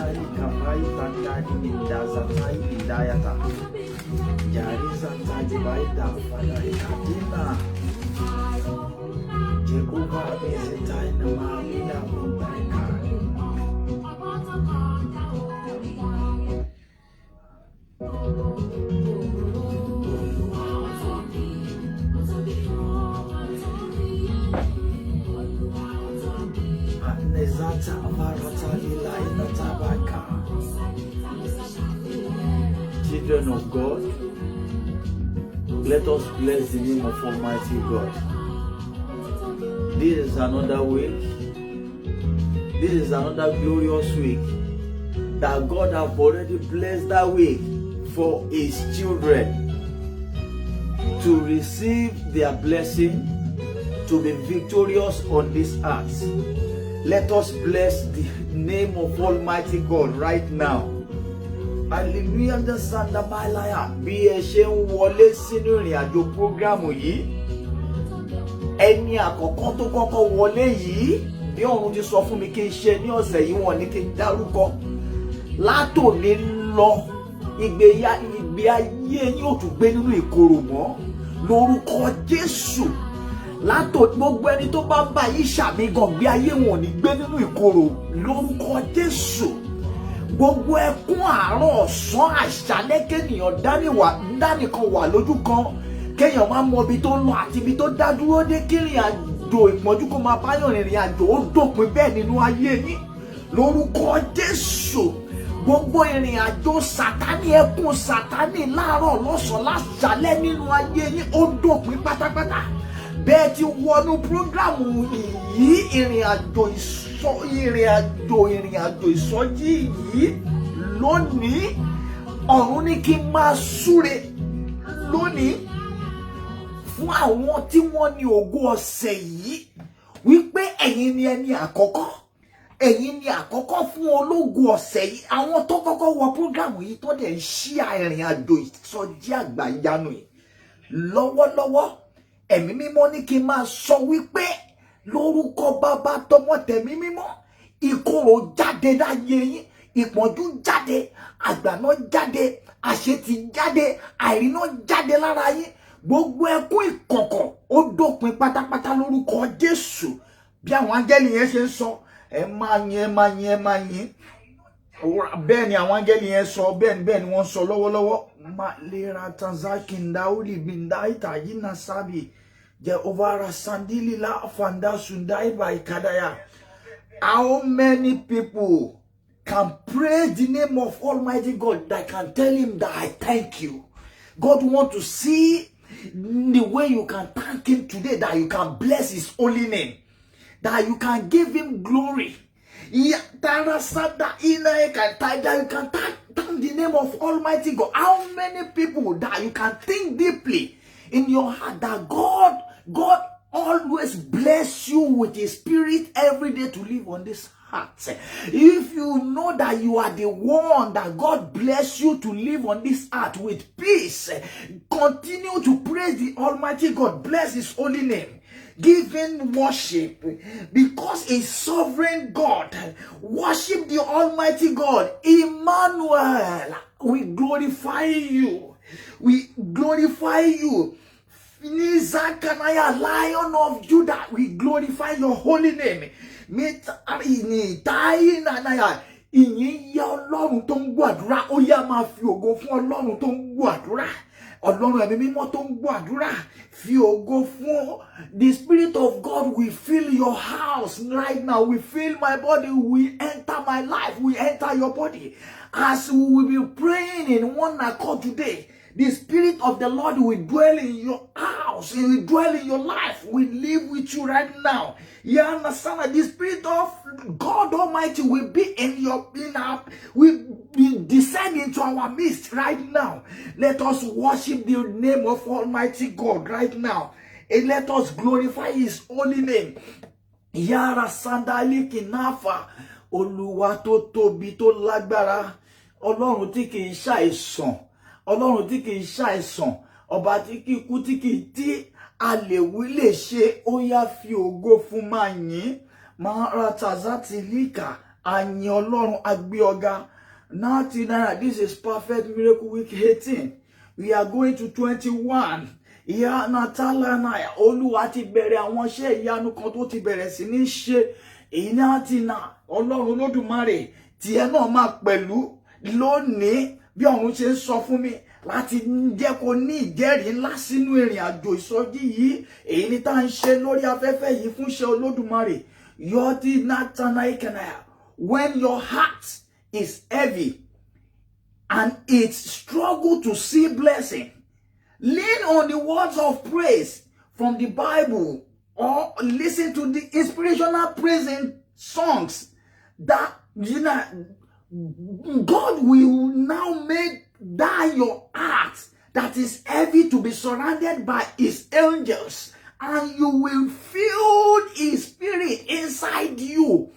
Jari kapai tandani mindazatai hidayata. Jari zantai baida fadai katina. Jehovah bezetai na maamina mumbaika. Children of God, let us bless the name of Almighty God. This is another week. This is another glorious week that God have already blessed that week for His children to receive their blessing, to be victorious on this earth. Let us bless the name of Almighty God right now. Hallelujah, the Sanda Malaya. Bí ẹ ṣe ń wọlé sínú ìrìn àjò prógrámù yìí. Ẹni àkọ́kọ́ tó kọ́kọ́ wọlé yìí, bí ọ̀run ti sọ fún mi kí n ṣe ní ọ̀sẹ̀ yìí wọ́n ní kí n dárúkọ. Látòní lọ, ìgbé ayé yín ò tún gbé nínú ìkorò mọ́. Lórúkọ Jésù. Látòní gbogbo ẹni tó bá ń bá yín ṣàmì gan gbé ayé wọn ò ní gbé nínú ìkorò. Lórúkọ Jésù. Gbogbo ẹkún àárọ̀ ọ̀sán àṣálẹ́ kéèyàn dánìkan wà lójú kan kéèyàn máa mọ ibi tó ń lọ àti ibi tó dá dúró dé kírìn àjò ìpọ́njú kó máa báyọ̀ rìnrìn àjò ó dópin bẹ́ẹ̀ nínú ayé yín lórúkọ Jésù. Gbogbo ìrìn àjò Sátánì ẹkún Sátánì láàárọ̀ lọ́sàn-án láṣálẹ́ nínú ayé yín ó dópin pátápátá. Bẹ́ẹ̀ ti wọnú prógrámù yìí ìrìn àjò ìsọjí yìí lónìí ọ̀run ní kí n máa súre lónìí fún àwọn tí wọ́n ní ògo ọ̀sẹ̀ yìí wípé ẹ̀yin ni ẹni àkọ́kọ́ ẹ̀yin ni àkọ́kọ́ fún ológo ọ̀sẹ̀ yìí àwọn tó kọ́kọ́ wọ prógrámù yìí tó dẹ̀ ń ṣí ìrìn àjò ìsọjí àgbàyanu yìí lọ́wọ́lọ́wọ́ ẹ̀mí mímọ́ ní kí n máa sọ wípé lórúkọ Bàbá tọmọ tẹ̀mí mímọ́ ìkorò jáde láyé yín ìpọ́njú jáde àgbàná jáde àṣetì jáde àìríná jáde lára yín gbogbo ẹkún ìkọ̀kọ̀ ó dópin pátápátá lórúkọ Jésù bí àwọn áńgẹ́lì yẹn ṣe ń sọ ẹ máa yìn bẹ́ẹ̀ ni àwọn áńgẹ́lì yẹn sọ bẹ́ẹ̀ ni wọ́n sọ lọ́wọ́lọ́wọ́ ma lera tanzakin dauli bindaita yina sabi Jehovah sandili la afanda sundai by kadaya. How many people can praise the name of Almighty God that can tell him that I thank you? God wants to see the way you can thank him today, that you can bless his holy name, that you can give him glory. You can thank the name of Almighty God. How many people that you can think deeply in your heart that God always bless you with his spirit every day to live on this earth. If you know that you are the one that God bless you to live on this earth with peace, continue to praise the Almighty God. Bless his holy name. Give him worship because he's sovereign God. Worship the Almighty God. Emmanuel, we glorify you. We glorify you. Nizakanaya, Lion of Judah, we glorify your holy name. Ìyìn yá Ọlọ́run tó ń gbàdúrà, ó yá máa fi ògo fún Ọlọ́run tó ń gbàdúrà. Ọlọ́run ẹ̀mí mímọ́ tó ń gbàdúrà, fi ògo fún. The Spirit of God will fill your house right now. We fill my body, we enter my life, we enter your body. As we will be praying in one accord today, the Spirit of the Lord will dwell in your house. He will dwell in your life. We live with you right now. You understand that the Spirit of God Almighty will be will descend into our midst right now. Let us worship the name of Almighty God right now. And let us glorify his holy name. Yara sandali kinafa. Olúwa tó tóbi tó lágbára. Ọlọ́run tí kì í ṣàìsàn. Ọlọ́run tí kì í ṣàìsàn, ọba tí kì í kú tí kì í tí a lè wí lè ṣe ó yá fi ògo fún máa yìn máa ra tazati líkà Àyìn Ọlọ́run agbé ọ̀gá. 99, this is Perfect Miracle Week 18. We are going to 21. Ìyá Natala náà Olúwa ti bẹ̀rẹ̀ àwọn iṣẹ́ ìyanu kan tó ti bẹ̀rẹ̀ sí ní ṣe. Èyí náà ti na Ọlọ́run Olódùmarè tí ẹ náà máa pẹ̀lú lónìí bí ọ̀run ṣe ń sọ fún mi láti jẹ́ kó ní ìjẹ́rìí ńlá sínú ìrìn àjò ìsọjí yìí. Èyí ni tá à ń ṣe lórí afẹ́fẹ́ yìí fún iṣẹ́ Olódùmarè. Yọtí Natana Ikenaya. When your heart is heavy and it struggle to see blessing, lean on the words of praise from the Bible or listen to the inspirational praising songs that God will now make that your heart that is heavy to be surrounded by his angels, and you will feel his spirit inside you,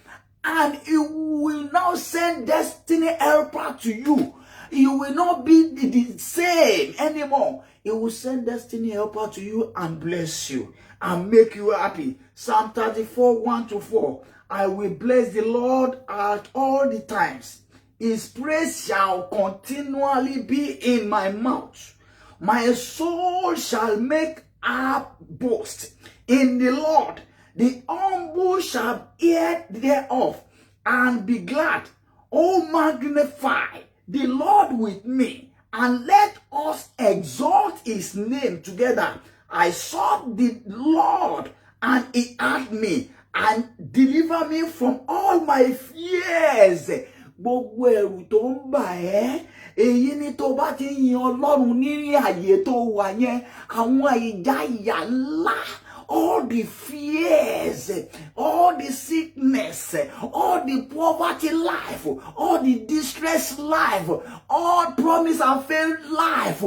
and he will now send destiny helper to you. You will not be the same anymore. He will send destiny helper to you and bless you and make you happy. Psalm 34, 1-4. I will bless the Lord at all the times. His praise shall continually be in my mouth. My soul shall make a boast in the Lord. The humble shall hear thereof and be glad. Oh, magnify the Lord with me, and let us exalt his name together. I sought the Lord, and he heard me, and delivered me from all my fears. Gbogbo ẹ̀rù tó ń bà ẹ́, èyí ni tó bá ti yin Ọlọ́run ní àyè tó wà yẹn, àwọn ìjà ńlá, all the fears, all the sickness, all the poverty life, all the distress life, all promise and failed life,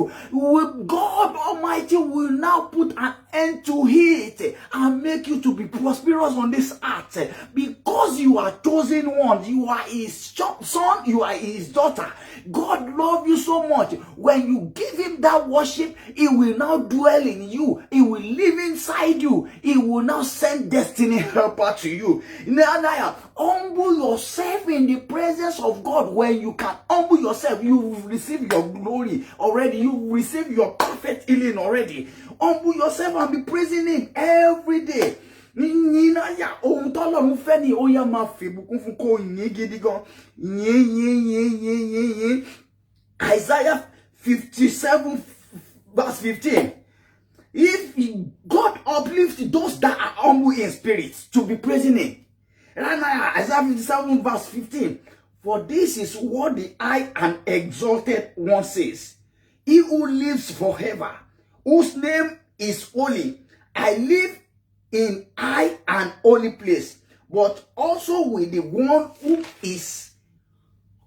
God Almighty will now put an end to it and make you to be prosperous on this earth, because you are chosen one. You are his son, you are his daughter. God loves you so much. When you give him that worship, he will now dwell in you. He will live inside you. He will now send destiny helper to you. Now, humble yourself in the presence of God. When you can humble yourself, you receive your glory already. You receive your perfect healing already. Humble yourself and be praising him every day. Isaiah 57 verse 15. If God uplifts those that are humble in spirit to be praising him. Right now, Isaiah 57 verse 15. For this is what the high and exalted one says. He who lives forever, whose name is holy. I live in high and holy place, but also with the one who is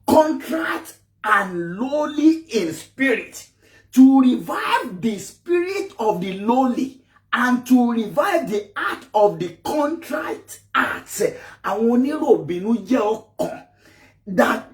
contrite and lowly in spirit, to revive the spirit of the lowly and to revive the heart of the contrite hearts. Àwọn oníròbìnú jẹ́ ọkàn that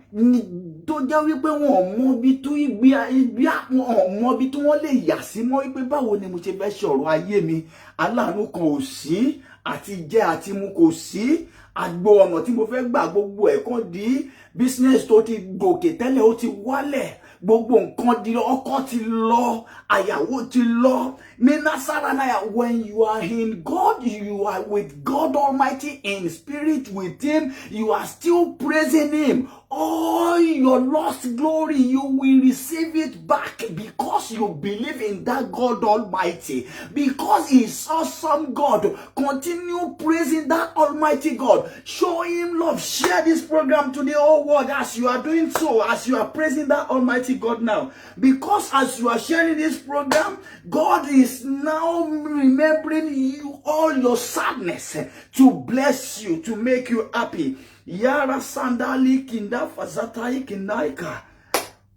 tó jẹ́ wípé wọn mọ bí tó wọn mọ bí tó wọ́n lè yà sí mọ́ wípé báwo ni mo ṣe fẹ́ ṣe ọ̀rọ̀ ayé mi, aláàánú kan ò sí, àti jẹ àti mu kò sí, àgbo ọ̀nà tí mo fẹ́ gbà gbogbo ẹ̀ kan di business tó ti gòkè tẹ́lẹ̀ ó ti wálẹ̀, gbogbo nǹkan di ọkọ ti lọ, àyàwó ti lọ. When you are in God, you are with God Almighty in spirit with him, you are still praising him. All your lost glory, you will receive it back because you believe in that God Almighty. Because he's awesome God. Continue praising that Almighty God. Show him love. Share this program to the whole world as you are doing so, as you are praising that Almighty God now. Because as you are sharing this program, God is now remembering you all your sadness to bless you, to make you happy. Yara sandali kinda fazatai kindaika.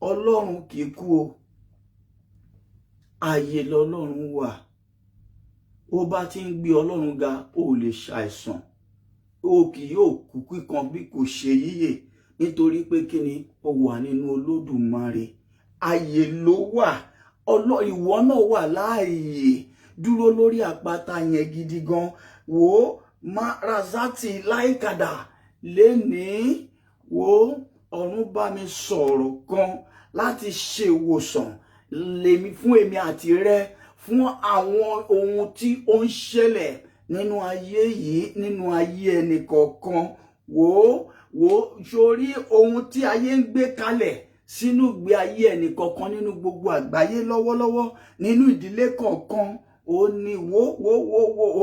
Ọlọ́run kì í kú o. Ayé lọ́lọ́run wà. Ó bá ti ń gbé Ọlọ́run ga, ó lè ṣàìsàn. Ó kì yóò kú kíkan bí kò ṣe yíyè. Nítorí pé kíni ó wà nínú Olódùmarè. Ayé ló wà. Ìwọ náà wà láàyè. Dúró lórí àpáta yẹn gidi gan. Wò Marazati láìkàdà. Lẹ́ni wo ọ̀run bá mi sọ̀rọ̀ kan láti ṣe ìwòsàn lèmi fún èmi àti rẹ fún àwọn ohun tí ó ń ṣẹlẹ̀ nínú ayé yìí, nínú ayé ẹnì kọ̀ọ̀kan. Wo sórí ohun tí ayé ń gbé kalẹ̀ sínú ìgbé ayé ẹnì kọ̀ọ̀kan nínú gbogbo àgbáyé lọ́wọ́lọ́wọ́, nínú ìdílé kọ̀ọ̀kan, ó ní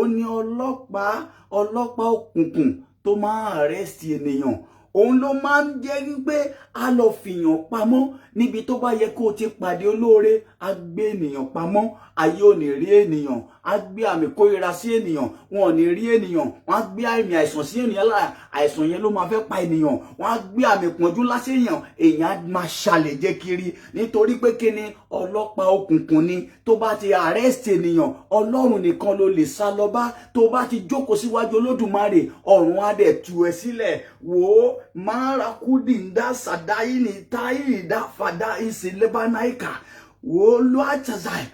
ó ní ọlọ́pàá òkùnkùn tó máa arrest ènìyàn. Òun ló máa ń jẹ́ wípé a lọ fìyàn pamọ́ níbi tó bá yẹ kó ti pàdé olóore, a gbé ènìyàn pamọ́. Ayé ò ní rí ènìyàn, a gbé àmì kórìíra sí ènìyàn, wọn ò ní rí ènìyàn, wọn á gbé àmì àìsàn sí ènìyàn lára, àìsàn yẹn ló máa fẹ́ pa ènìyàn, wọn á gbé àmì pọ́njú lásì èèyàn á máa ṣàlẹ̀ jẹ́ kiri nítorí pé kíni ọlọ́pàá òkùnkùn ni. Tó bá ti arrest ènìyàn, Ọlọ́run nìkan ló lè sá lọ bá. Tó bá ti jókòó síwájú Olódùmarè, ọ̀run á dẹ̀ tú ẹ sílẹ̀. Wo marakudi nda sadai ni tai da fada isi lebanaika wo lo achazai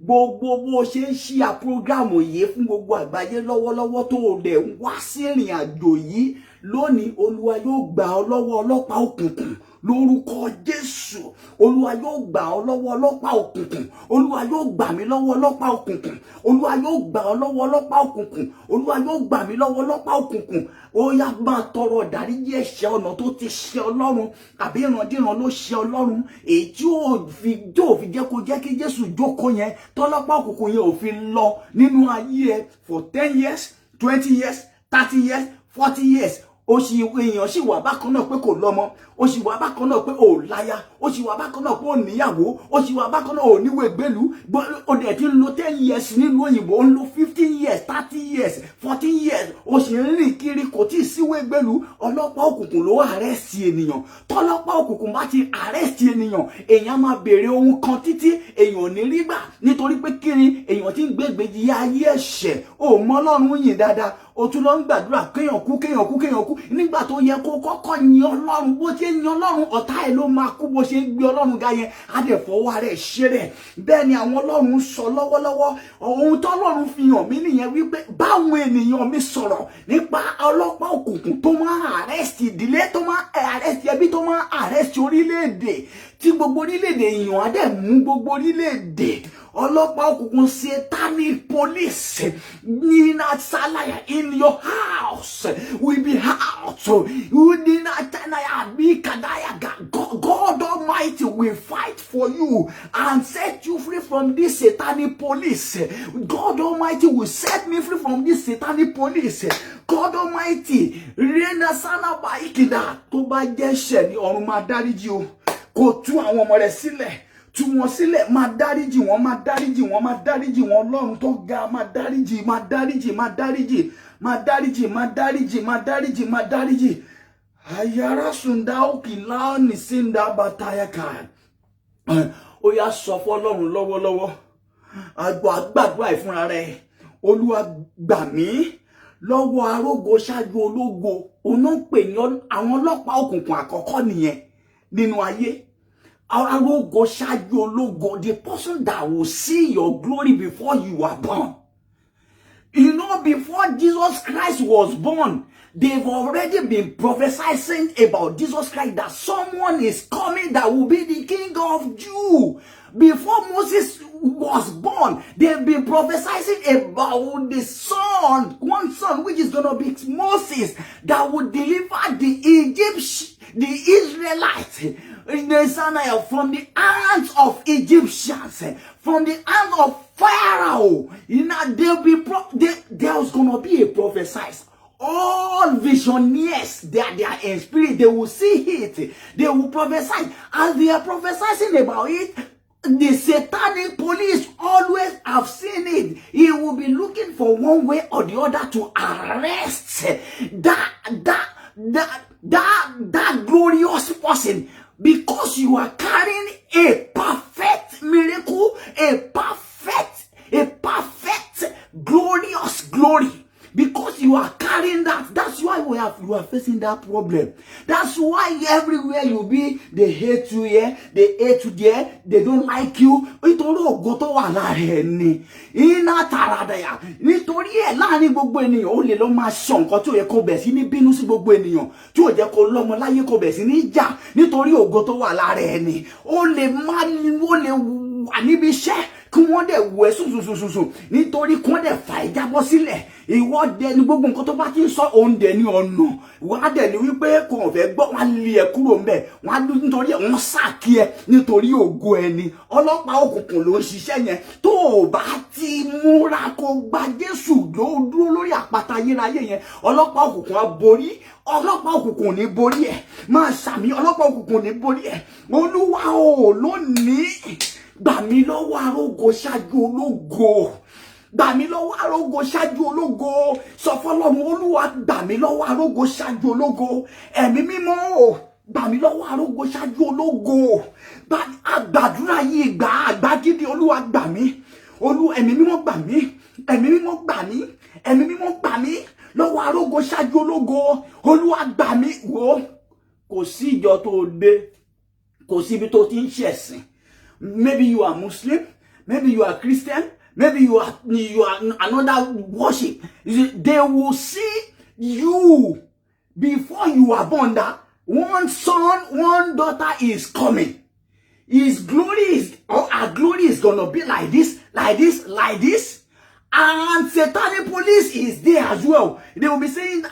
gbogbo bó ṣe ń ṣí à prógrámù yìí fún gbogbo àgbáyé lọ́wọ́lọ́wọ́ tó dẹ̀ ń wá sí ìrìn àjò yìí lónìí, Olúwa yóò gbà ọ́ lọ́wọ́ ọlọ́pàá òkùnkùn lórúkọ Jésù. Olúwa yóò gbà ọ́ lọ́wọ́ ọlọ́pàá òkùnkùn. Olúwa yóò gbà mí lọ́wọ́ ọlọ́pàá òkùnkùn. Olúwa yóò gbà ọ́ lọ́wọ́ ọlọ́pàá òkùnkùn. Olúwa yóò gbà mí lọ́wọ́ ọlọ́pàá òkùnkùn. Ó yá máa tọrọ ìdáríjì ẹ̀ṣẹ̀ ọ̀nà tó ti ṣẹ̀ Ọlọ́run àbí ìrandíran ló ṣẹ̀ Ọlọ́run, èyí tí ò fi jẹ́ kó jẹ́ kí Jésù jókòó yẹn, tọ́lọ́pàá òkùnkùn yẹn ò fi lọ nínú ayé ẹ for 10 years, 20 years, 30 years, 40 years. Èèyàn sì wà bákan náà pé kò lọ́mọ, ó sì wà bákan náà pé ò láya, ó sì wà bákan náà pé ò níyàwó, ó sì wà bákan náà ò níwèé gbélú. Ó dẹ̀ ti ń lo 10 years nínú òyìnbó, ó ń lo 15 years, 30 years, 14 years, ó sì ń rìn kiri kò tí ì síwèé gbélú. Ọlọ́pàá òkùnkùn ló arrest ènìyàn. Tọ́lọ́pàá òkùnkùn bá ti arrest ènìyàn, èèyàn máa béèrè ohun kan títí èèyàn ò ní rí gbà nítorí pé kiri èèyàn ti ń gbégbèjì ayé ẹ̀ṣẹ̀. Ó mọ Ọlọ́run yìn dáadáa, ó tún lọ ń gbàdúrà kéèyàn kú nígbà tó yẹ kó kọ́kọ́ yin Ọlọ́run. Bó ṣe yin Ọlọ́run, ọ̀tá ẹ̀ ló máa kú. Bó ṣe ń gbé Ọlọ́run ga yẹn, á dẹ̀ fọwọ́ rẹ̀ ṣe rẹ̀. Bẹ́ẹ̀ ni àwọn Ọlọ́run sọ lọ́wọ́lọ́wọ́. Ohun tọ́lọ́run fi hàn mí nìyẹn wípé báwọn ènìyàn mi sọ̀rọ̀ nípa ọlọ́pàá òkùnkùn tó máa arrest ìdílé, tó máa arrest ẹbí, tó máa arrest orílẹ̀-èdè, tí gbogbo orílẹ̀-èdè èèyàn á dẹ̀ mú gbogbo orílẹ̀-èdè. Ọlọ́pàá òkùnkùn satanic police nina salaya in your house will be out. God Almighty will fight for you and set you free from this satanic police. God Almighty will set me free from this satanic police. God Almighty rena sana ba ikida tó bá jẹ́ ṣẹ̀ ní ọ̀run máa dáríjì o. Kó tú àwọn ọmọ rẹ̀ sílẹ̀, tú wọn sílẹ̀, máa dáríjì wọn, máa dáríjì wọn, máa dáríjì wọn. Ọlọ́run tó ga máa dáríjì, máa dáríjì, máa dáríjì, máa dáríjì, máa dáríjì, máa dáríjì, máa dáríjì. Ayara sunda okila ni sinda bataya kan. Ó yá sọ fún Ọlọ́run lọ́wọ́lọ́wọ́. Àgbàdua ìfúnra rẹ̀. Olúwa gbà mí lọ́wọ́ arógo ṣáájú ológo. Òun ń pè ní àwọn ọlọ́pàá òkùnkùn àkọ́kọ́ nìyẹn nínú ayé. Arógo ṣáájú ológo, the person that will see your glory before you are born. You know, before Jesus Christ was born, they've already been prophesying about Jesus Christ, that someone is coming that will be the king of Jews. Before Moses was born, they've been prophesying about the son, one son, which is going to be Moses, that would deliver the Israelites from the hands of Egyptians, from the hands of Pharaoh. You know, there's going to be a prophecy. All visionaries, they are in spirit, they will see it, they will prophesy. As they are prophesying about it, the satanic police always have seen it. He will be looking for one way or the other to arrest that glorious person, because you are carrying a perfect miracle, a perfect glorious glory. Because you are carrying that. That's why you are facing solving that problem. That's why everywhere you be, they hate you here, they hate you there, they don't like you. Nítorí ògo tó wà lára ẹni. Iná tàràdàyà. Nítorí ẹ̀ láàrin gbogbo ènìyàn ó lè lọ máa sọ nǹkan tí ó yẹ kó bẹ̀ sí ní bínú sí gbogbo ènìyàn. Tí ó jẹ́ kó lọ́mọ láyé kó bẹ̀ sí ní jà. Nítorí ògo tó wà lára ẹni. Ó lè wà níbi iṣẹ́ kí wọ́n dẹ̀ wẹ̀ sùsùsùsùsù nítorí kí wọ́n dẹ̀ fà ìjábọ̀ sílẹ̀. Ìwọ dẹ̀ ní gbogbo nǹkan tó bá ti ń sọ òun dẹ̀ ní ọ̀nà. Wọ́n á dẹ̀ ní wípé kò fẹ́ gbọ́ wọn lé ẹ kúrò ńbẹ̀. Wọ́n á dún nítorí wọ́n sàkí ẹ nítorí ògo ẹni. Ọlọ́pàá òkùnkùn ló ń ṣiṣẹ́ yẹn. Tó o bá ti múra kó gba Jésù ló dúró lórí àpáta ayérayé yẹn. Ọlọ́pàá òkùnkùn á borí. Ọlọ́pàá òkùnkùn ò ní borí ẹ̀. Máa ṣàmì ọlọ́pàá òkùnkùn ò ní borí ẹ̀. Olúwa o lónìí. Gbà mí lọ́wọ́ arógo ṣáájú ológo. Gbà mí lọ́wọ́ arógo ṣáájú ológo. Sọ fọ́lọ́run Olúwa gbà mí lọ́wọ́ arógo ṣáájú ológo. Ẹ̀mí mímọ́ o gbà mí lọ́wọ́ arógo ṣáájú ológo. Àgbàdúrà yìí gbà àgbà gidi Olúwa gbà mí. Ẹ̀mí mímọ́ gbà mí. Ẹ̀mí mímọ́ gbà mí. Ẹ̀mí mímọ́ gbà mí lọ́wọ́ arógo ṣáájú ológo. Olúwa gbà mí. Wò kò sí ìjọ tó dé. Kò sí ibi tó ti ń ṣẹ̀sìn. Maybe you are Muslim, maybe you are Christian, maybe you are another worship. They will see you before you are born that one son, one daughter is coming. His glory is, or our glory is gonna be like this, like this, like this. And satanic police is there as well. They will be saying,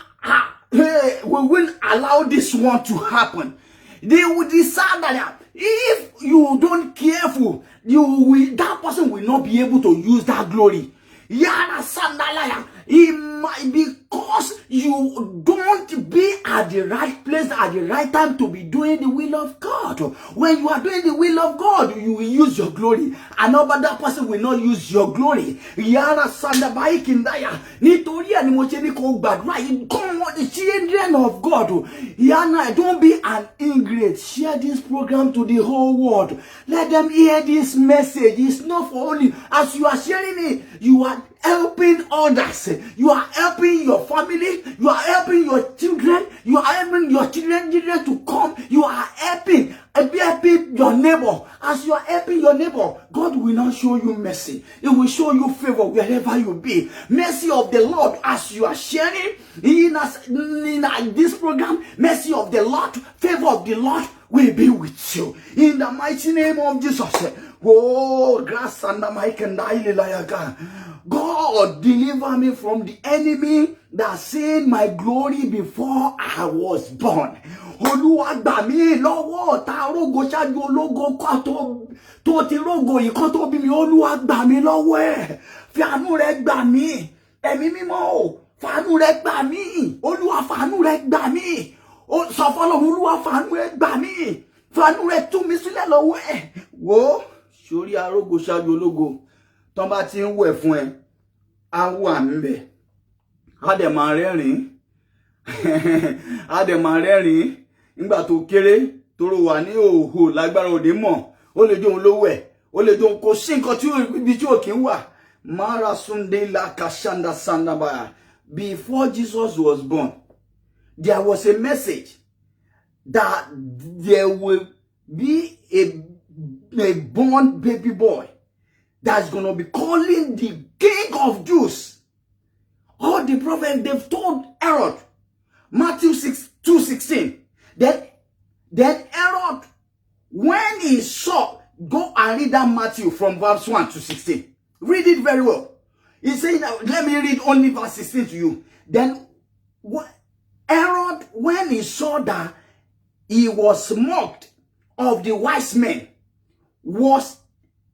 hey, we will allow this one to happen. They will decide that if you don't careful, that person will not be able to use that glory. Yara Sandalaya. It might because you don't be at the right place at the right time to be doing the will of God. When you are doing the will of God, you will use your glory. Another person will not use your glory. Yara Sandabai Kindaya. Nítorí ẹni mo ṣe ní kó gbàdúrà. Come on, the children of God. Yana, don't be an ingrate. Share this program to the whole world. Let them hear this message. It's not for only as you are sharing it. You are helping others. You are helping your family. You are helping your children. You are helping your children to come. You are helping your neighbor. As you are helping your neighbor, God will not show you mercy. He will show you favor wherever you be. Mercy of the Lord as you are sharing in this program. Mercy of the Lord, favor of the Lord will be with you. In the mighty name of Jesus. Oh, grass and the mic and God, deliver me from the enemy that seen my glory before I was born. Olúwa gbà mí lọ́wọ́ ọ̀tá arógo ṣáájú ológo kọ́ tó ti rógo yìí kọ́ tó bí mi. Olúwa gbà mí lọ́wọ́ ẹ̀. Fi àánú rẹ̀ gbà mí. Ẹ̀mí mímọ́ o, fàánú rẹ̀ gbà mí. Olúwa fàánú rẹ̀ gbà mí. Sọ fọ́lọ́run Olúwa fàánú rẹ̀ gbà mí. Fàánú rẹ̀ tú mi sílẹ̀ lọ́wọ́ ẹ̀. Wò sórí arógo ṣáájú ológo. Tọ́n bá ti ń wẹ̀ fún ẹ, á wà ńbẹ̀. Á dẹ̀ máa rẹ́rìn. Á dẹ̀ máa rẹ́rìn. Nígbà tó kéré, toro wà ní òhò lágbára òde mọ̀. Ó lè jóun ló wẹ̀. Ó lè jóun kò sí nǹkan tí ibi tí ò kí ń wà. Mara Sunday la kashanda sandabaya. Before Jesus was born, there was a message that there will be a born baby boy that's going to be calling the King of Jews. All the prophets, they've told Herod, Matthew 2:16. Then Herod, when he saw, go and read that Matthew from verse 1 to 16. Read it very well. He's saying, let me read only verse 16 to you. Then Herod, when he saw that he was mocked of the wise men, was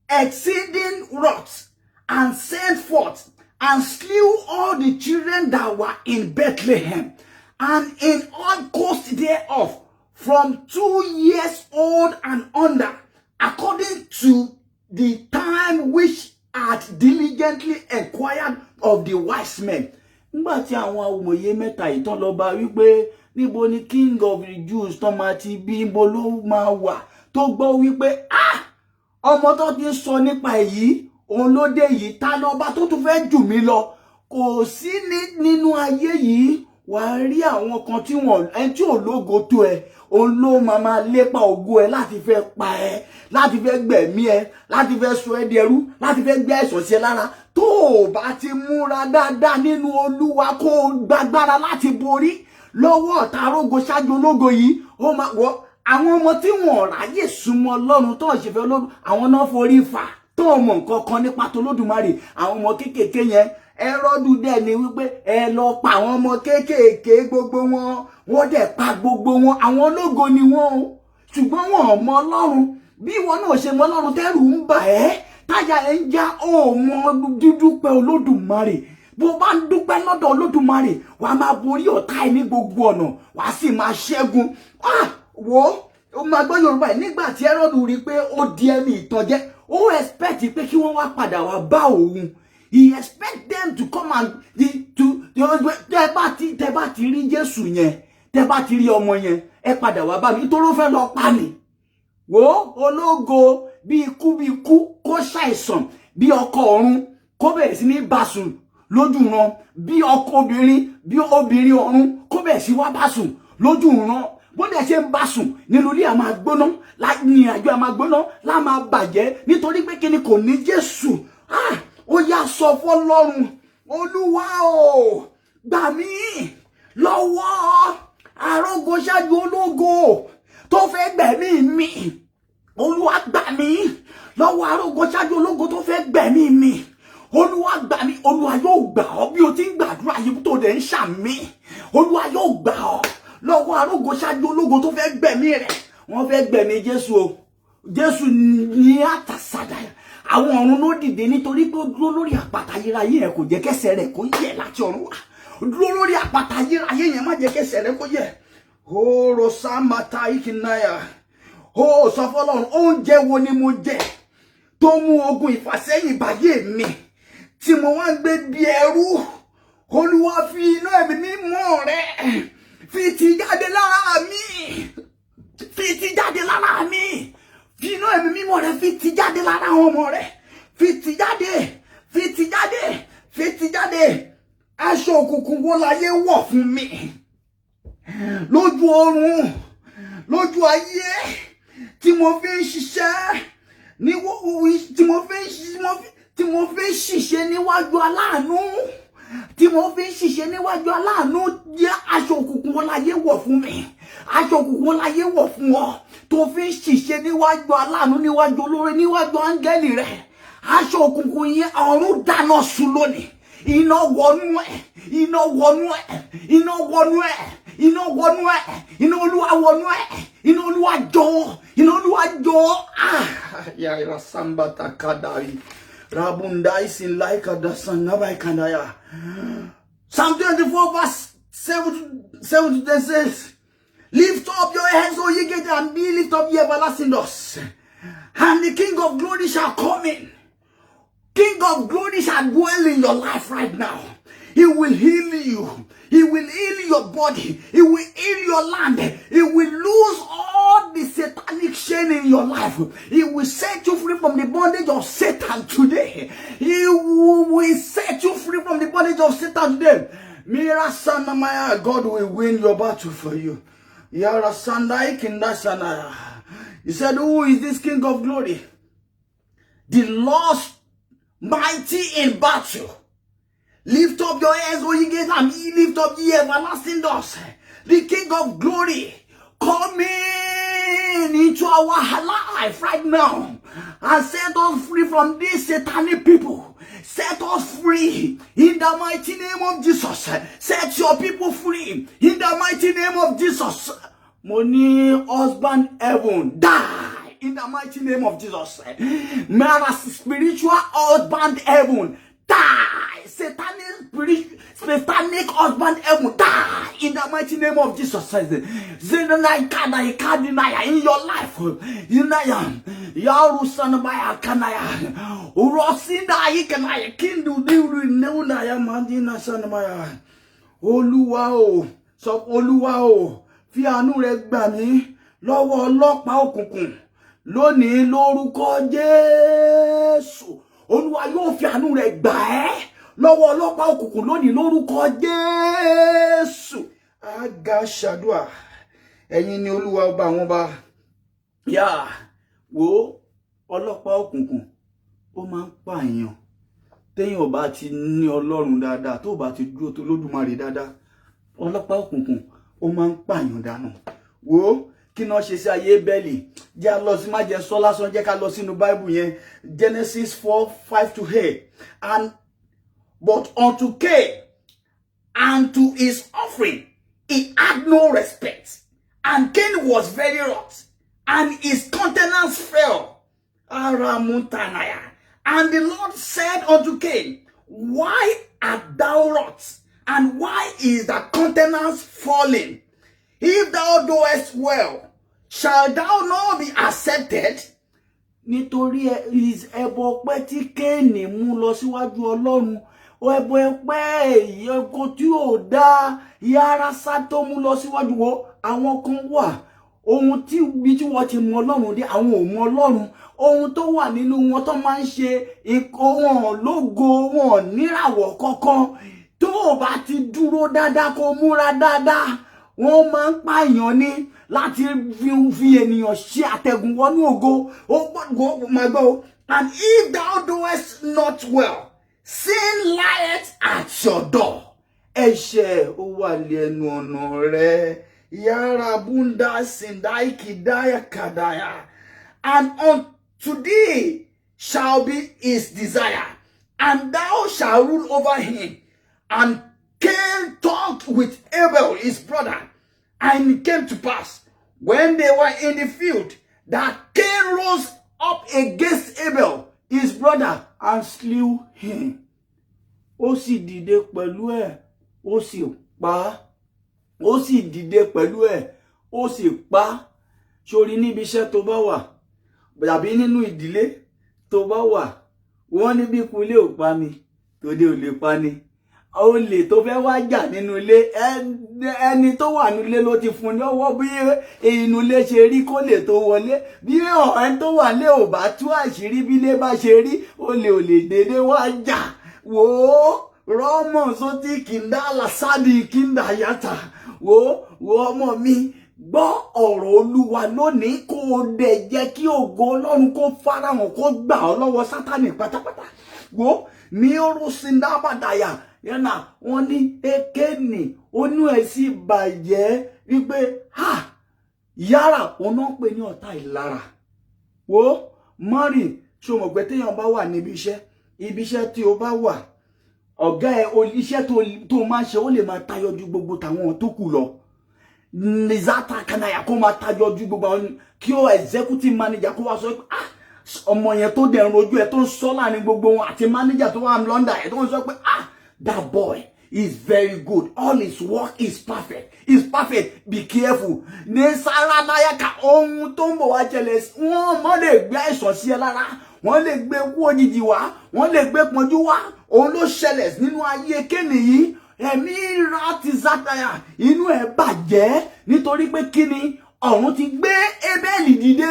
exceeding wroth, and sent forth and slew all the children that were in Bethlehem and in all coasts thereof, from 2 years old and under, according to the time which had diligently inquired of the wise men. Nígbà tí àwọn òmòye mẹ́ta ìtàn lọ bá wípé níbo ni King of the Jews tó máa ti bí, níbo ló máa wà, tó gbọ́ wípé ọmọ tó ti sọ nípa èyí òun ló dé yìí, ta lọ́ba tó tún fẹ́ jù mí lọ, kò sí nínú ayé yìí, wàá rí àwọn kan tí wọn ẹni tí ò lógo tó ẹ, òun ló máa lépa ògo ẹ láti fẹ́ pa ẹ, láti fẹ́ gbẹ̀mí ẹ, láti fẹ́ sọ ẹ́ di ẹrú, láti fẹ́ gbé àìsàn sí ẹ lára. Tó o bá ti múra dáadáa nínú Olúwa kó o gbàgbára láti borí lọ́wọ́ ọ̀tá arógo ṣáájú ológo yìí, ó máa wọ àwọn ọmọ tí wọn ráyè súnmọ́ Ọlọ́run tó ṣe fẹ́ Ọlọ́run, àwọn náà forí fà tó mọ nǹkan kan nípa t'Olódùmarè. Àwọn ọmọ kéékèèké yẹn Hẹ́rọ́dù dẹ̀ ni wípé ẹ lọ pa àwọn ọmọ kéékèèké gbogbo wọn, wọ́n dẹ̀ pa gbogbo wọn. Àwọn ológo ni wọ́n o, ṣùgbọ́n wọn ò mọ Ọlọ́run. Bí wọn náà ṣe mọ Ọlọ́run tẹ́rù ń bà ẹ́, táyà ẹ̀ ń já, ó mọ dídúpẹ́ Olódùmarè. Bó bá ń dúpẹ́ lọ́dọ̀ Olódùmarè, wàá máa borí ọ̀tá ẹ ní gbogbo ọ̀nà, wàá sì máa ṣẹ́gun. Wo ó máa gbọ́ Yorùbá yìí, nígbà tí Hẹ́rọ́dù rí pé ó di ẹni ìtànjẹ, ó expect pé kí wọ́n wá padà wá bá òun. He expect them to come and tẹ́ bá ti rí Jésù yẹn, tẹ́ bá ti rí ọmọ yẹn, ẹ padà wá bá mi nítorí ó fẹ́ lọ pa ni. Wo ológo bí ikú kó ṣàìsàn, bí ọkọ ọ̀run kó bẹ̀rẹ̀ sí ní bàsùn lójú ran, bí ọkọ obìnrin ọ̀run kó bẹ̀rẹ̀ sí wá bàsùn lójú ran. Bó dẹ̀ ṣe ń bàsùn nínú ilé a máa gbóná, ní àjọ a máa gbóná, lá máa bàjẹ́ nítorí pé kíni kò ní Jésù. Ó yá sọ f'Ọlọ́run, Olúwa o, gbà mí lọ́wọ́ arógo ṣáájú ológo tó fẹ́ gbẹ̀mí mi. Olúwa gbà mí lọ́wọ́ arógo ṣáájú ológo tó fẹ́ gbẹ̀mí mi. Olúwa gbà mí. Olúwa yóò gbà ọ́ bí o ti ń gbàdúrà yìí tó dẹ̀ ń ṣàmì. Olúwa yóò gbà ọ́ lọ́wọ́ arógo ṣáájú ológo tó fẹ́ gbẹ̀mí rẹ̀. Wọ́n fẹ́ gbẹ̀mí Jésù o. Jésù ní àtàsàdà. Àwọn ọ̀run ló dìde nítorí pé ó dúró lórí àpáta ayérayé yẹn, kò jẹ́ kẹ́sẹ̀ rẹ̀ kó yẹ̀ láti ọ̀run wá. Ó dúró lórí àpáta ayérayé yẹn, má jẹ́ kẹ́sẹ̀ rẹ̀ kó yẹ̀. Ó rosamata ikinaya. Ó sọ f'Ọlọ́run, oúnjẹ wo ni mo jẹ tó mú ogun ìfàsẹ́yìn báyé mi tí mo wá ń gbé bí ẹrú? Olúwa fi iná ẹ̀mí mímọ́ rẹ̀ fi ti jáde lára mi, fi ti jáde lára mi. Fi iná ẹ̀mí mímọ́ rẹ̀ fi ti jáde lára àwọn ọmọ rẹ̀, fi ti jáde, fi ti jáde, fi ti jáde. Aṣọ òkùnkùn wo láyé wọ̀ fún mi lójú oorun, lójú ayé, tí mo fi ń ṣiṣẹ́ ní tí mo fi ń ṣiṣẹ́ níwájú aláàánú, tí mo fi ń ṣiṣẹ́ níwájú aláàánú. Jẹ́ aṣọ òkùnkùn wo láyé wọ̀ fún mi, aṣọ òkùnkùn wo láyé wọ̀ fún ọ tó fi ń ṣiṣẹ́ níwájú aláàánú, níwájú olóore, níwájú áńgẹ́lì rẹ̀. Aṣọ òkùnkùn yẹn ọ̀run dáná sun lónìí. Iná wọnú ẹ̀, iná wọnú ẹ̀, iná wọnú ẹ̀, iná wọnú ẹ̀, iná Olúwa wọnú ẹ̀, iná Olúwa jó, iná Olúwa jó. Ya rasamba takadari rabundai sin laika dasanaba kandaya. Psalm 24 verse 7 to 10 says, lift up your heads, O ye gates, and be lift up ye everlasting doors, and the King of glory shall come in. King of glory shall dwell in your life right now. He will heal you. He will heal your body. He will heal your land. He will lose all the satanic chain in your life. He will set you free from the bondage of Satan today. He will set you free from the bondage of Satan today. Mira Sanamaya, God will win your battle for you. Yara Sandai Kindasanaya. He said, who is this King of glory? The Lord mighty in battle. Lift up your heads, O ye gates, and lift up ye everlasting doors. The King of glory coming into our life right now and set us free from these satanic people. Set us free in the mighty name of Jesus. Set your people free in the mighty name of Jesus. Money, husband, heaven, die in the mighty name of Jesus. Mara spiritual husband, heaven, die. Satanic husband, heaven, die in the mighty name of Jesus. In your life, Yarusanabaya Kanaya, Urosinda Ikanaya, Kindu Neunaya Mandina Sanamaya. Oluwao, so Oluwao, fi àánú rẹ̀ gbà mí lọ́wọ́ ọlọ́pàá òkùnkùn lónìí lórúkọ Jésù. Olúwa yóò fi àánú rẹ̀ gbà ẹ́ lọ́wọ́ ọlọ́pàá òkùnkùn lónìí lórúkọ Jésù. Aga ṣàdúà, ẹ̀yin ni Olúwa ọba àwọn ọba. Yà wò ọlọ́pàá òkùnkùn ó máa ń pààyàn téèyàn ò bá ti ní Ọlọ́run dáadáa, tó bá ti dúró tó lódùmarè dáadáa. Ọlọ́pàá òkùnkùn ó máa ń pààyàn dànù. Wò kí náà ṣe sí ayé Ébẹ́lì, jẹ́ lọ sí má jẹ́ sọ lásán, jẹ́ ká lọ sínú Bible yẹn, Genesis 4:5-8. And but unto Cain and to his offering he had no respect, and Cain was very wroth, and his countenance fell. Aramutanaya. And the Lord said unto Cain, why art thou wroth, and why is thy countenance fallen? If thou doest well, shall thou not be accepted? Nítorí ẹbọ ọpẹ́ tí Kéènì mú lọ síwájú Ọlọ́run, ẹbọ ọpẹ́ ẹ̀kọ́ tí ò dá yára sá tó mú lọ síwájú wo àwọn kan wà ohun tí bí tí wọ́n ti mọ Ọlọ́run dé àwọn ò mọ Ọlọ́run ohun tó wà nínú wọn tó máa ń ṣe wọn lógo wọn níràwọ̀ kankan tó bá ti dúró dáadáa kó múra dáadáa wọ́n máa ń pààyàn ní láti fi ènìyàn ṣe àtẹ̀gùn wọnú ògo ó gbọ́dọ̀ máa gbọ́. And if thou doest not well, sin lieth at your door. Ẹ̀ṣẹ̀ ó wà lẹ́nu ọ̀nà rẹ. Yara bunda sindai kidaya kadaya. And unto thee shall be his desire, and thou shalt rule over him. And Cain talked with Abel his brother, and it came to pass, when they were in the field, that Cain rose up against Abel his brother and slew him. Ó sì dìde pẹ̀lú ẹ̀, ó sì pa. Ó sì dìde pẹ̀lú ẹ̀, ó sì pa. Sórí níbi iṣẹ́ tó bá wà, tàbí nínú ìdílé tó bá wà, wọ́n ní bí ikú ilé ò pa ni, tòde ò lè pa ni. Olè tó fẹ́ wá jà nínú ilé, ẹni tó wà nínú ilé ló ti fún ní ọwọ́ bí inú ilé ṣe rí kó lè tó wọlé. Bí ọ̀rẹ́ tó wà lé ò bá tú àṣírí bí ilé bá ṣe rí, olè ò lè dédé wá jà. Wò ó, rọ́mọ̀ sótì kìndà làsádì kìndà yàtà. Wò ọmọ mi, gbọ́ ọ̀rọ̀ Olúwa lónìí kó o dẹ̀ jẹ́ kí ògo Ọlọ́run kó farahàn kó gbà ọ́ lọ́wọ́ Sátánì pátápátá. Wò ní oró sindabadaya yẹnà wọ́n ní Kéènì onú ẹ̀ sì bàjẹ́ wípé yára òun náà pè ní ọ̀tá ìlara. Wò mọ́rì ṣó mọ̀ pé téèyàn bá wà níbi iṣẹ́ tí o bá wà ọ̀gá ẹ̀ iṣẹ́ tó máa ń ṣe ó lè máa tayọ ju gbogbo tàwọn tó kù lọ. Nizata kanaya kó máa tayọ ju gbogbo àwọn kí o executive manager kó wá sọ pé ọmọ yẹn tó dẹ̀ ń rojú ẹ̀ tó ń sọ láàrin gbogbo wọn àti manager tó wà London ẹ̀ tó ń sọ pé that boy is very good, all his work is perfect, be careful. Ní sára náyàkà ohun tó ń bọ̀ wá jẹlẹ̀ wọ́n mọ́ lè gbé àìsàn sí ẹ lára, wọ́n lè gbé kú òjijì wá, wọ́n lè gbé pọ́njú wá. Òun ló ṣẹlẹ̀ nínú ayé Kéènì yìí. Ẹ̀mí ra ti Sátánì inú ẹ̀ bàjẹ́ nítorí pé kíni ọ̀run ti gbé Ébẹ́lì dìde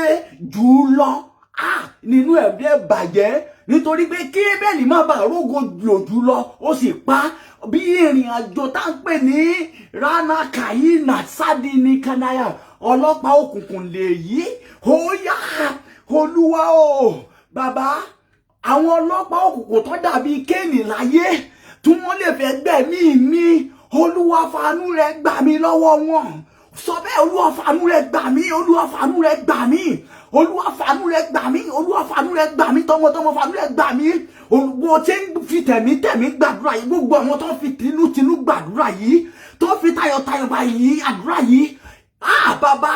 jù lọ. Nínú ẹ̀ dẹ̀ bàjẹ́ nítorí pé kí Ébẹ́lì má bàa rógo lò jù lọ ó sì pa. Bí ìrìn àjò tá ń pè ní rana kayina sadi ní kanaya ọlọ́pàá òkùnkùn lè yí. Ó yá Olúwa o bàbá, àwọn ọlọ́pàá òkùnkùn tó dàbí Kéènì láyé tí wọ́n lè fẹ́ gbẹ̀mí mi, Olúwa fàánú rẹ̀ gbà mí lọ́wọ́ wọn. Sọ bẹ́ẹ̀, Olúwa fàánú rẹ̀ gbà mí, Olúwa fàánú rẹ̀ gbà mí, Olúwa fàánú rẹ̀ gbà mí, Olúwa fàánú rẹ̀ gbà mí, tọmọtọmọ fàánú rẹ̀ gbà mí. Olúwa tí ń fi tẹ̀mí gbàdúrà yìí, gbogbo àwọn tó fi tinútinú gbàdúrà yìí, tó fi tayọ̀tayọ̀ báyìí àdúrà yìí. Bàbá,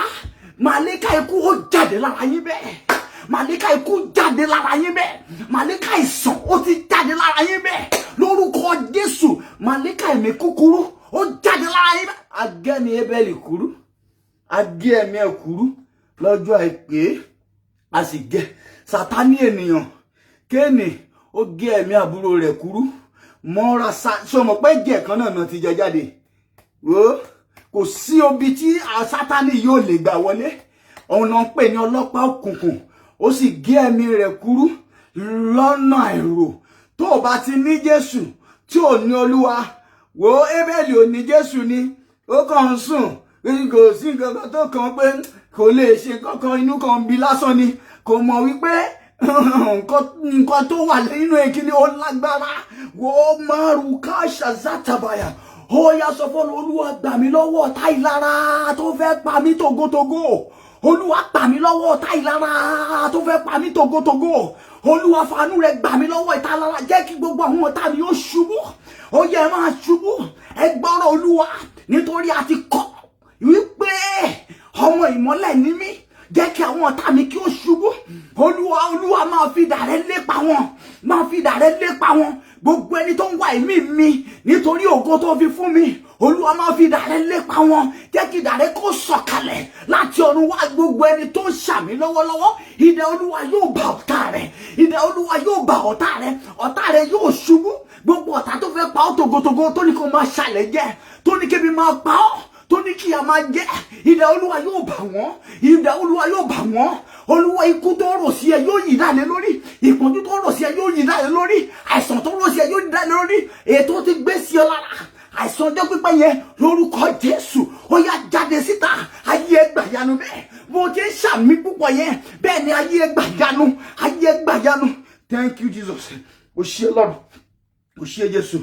màlẹ́kà ikú ó jáde lára yín bẹ́ẹ̀. Màlẹ́kà ikú jáde lára yín bẹ́ẹ̀. Màlẹ́kà ìsàn ó ti jáde lára yín bẹ́ẹ̀. Lórúkọ Jésù, màlẹ́kà ẹ̀mí kúkúrú ó jáde lára yín bẹ́ẹ̀. Agẹ́ni Ébẹ́lì kúrú, agé ẹ̀mí ẹ̀ kúrú lọ́jọ́ àìpé, a sì gé Sátánì ènìyàn. Kéènì ó gé ẹ̀mí àbúrò rẹ̀ kúrú. Mọ́ra sọmọ pé jẹ́ kan náà ti jẹ jáde. Wò kò sí obi tí Sátánì yóò lè gbà wọlé. Òun náà pè ní ọlọ́pàá òkùnkùn. Ó sì gé ẹ̀mí rẹ̀ kúrú lọ́nà àìrò. Tó o bá ti ní Jésù, tí ò ní Olúwa. Wo Ébẹ́lì ò ní Jésù ni. Ó kàn ń sùn. Kò sí nǹkan tó kàn pé kò lè ṣe kankan, inú kan bí lásán ni. Kò mọ̀ wípé nǹkan tó wà nínú èkìní ó lágbára. Wo Maruka Shazatabaya. Ó yá sọ fún Olúwa, gbà mí lọ́wọ́ ọ̀tá ìlara tó fẹ́ pa mí tògótògó. Olúwa gbà mí lọ́wọ́ ọ̀tá ìlara tó fẹ́ pa mí tògótògó. Olúwa fàánú rẹ̀ gbà mí lọ́wọ́ ìta lára, jẹ́ kí gbogbo àwọn ọ̀tá mi ó ṣubú. Ó yẹ máa ṣubú. Ẹ gbọ́rọ̀ Olúwa, nítorí a ti kọ wípé ọmọ ìmọ́lẹ̀ ni mí. Jẹ́ kí àwọn ọ̀tá mi kí ó ṣubú. Olúwa máa fi idà rẹ̀ lépa wọn. Máa fi idà rẹ̀ lépa wọn. Gbogbo ẹni tó ń wá ẹ̀mí mi nítorí ògo tó fi fún mi. Olúwa máa fi idà rẹ̀ lépa wọn. Jẹ́ kí idà rẹ̀ kó sọ̀kalẹ̀ láti ọ̀run wá. Gbogbo ẹni tó ń ṣàmì lọ́wọ́lọ́wọ́, idà Olúwa yóò bá ọ̀tá rẹ̀. Idà Olúwa yóò bá ọ̀tá rẹ̀. Ọ̀tá rẹ̀ yóò ṣubú. Gbogbo ọ̀tá tó fẹ́ pa ọ́ tògótògó, tó ní kó máa ṣàlẹ̀ jẹ́, tó ní kébi máa pa ọ́, tó ní kí a máa jẹ́, idà Olúwa yóò bá wọn. Idà Olúwa yóò bá wọn. Olúwa, ikú tó rò sí ẹ yóò yí dálé lórí. Ìpọ́njú tó rò sí ẹ yóò yí dálé lórí. Àìsàn tó rò sí ẹ yóò yí dálé lórí. Ètò ti gbé sí ọ lára, àìsàn ọjọ́ pípẹ́ yẹn, lórúkọ Jésù, ó yá jáde síta. Ayé ẹ gbà yanu bẹ́ẹ̀. Bó ti ń ṣàmì púpọ̀ yẹn, bẹ́ẹ̀ ni ayé ẹ gbà yanu. Ayé ẹ gbà yanu. Thank you, Jesus. Ó ṣé Ọlọ́run. Ó ṣé Jésù.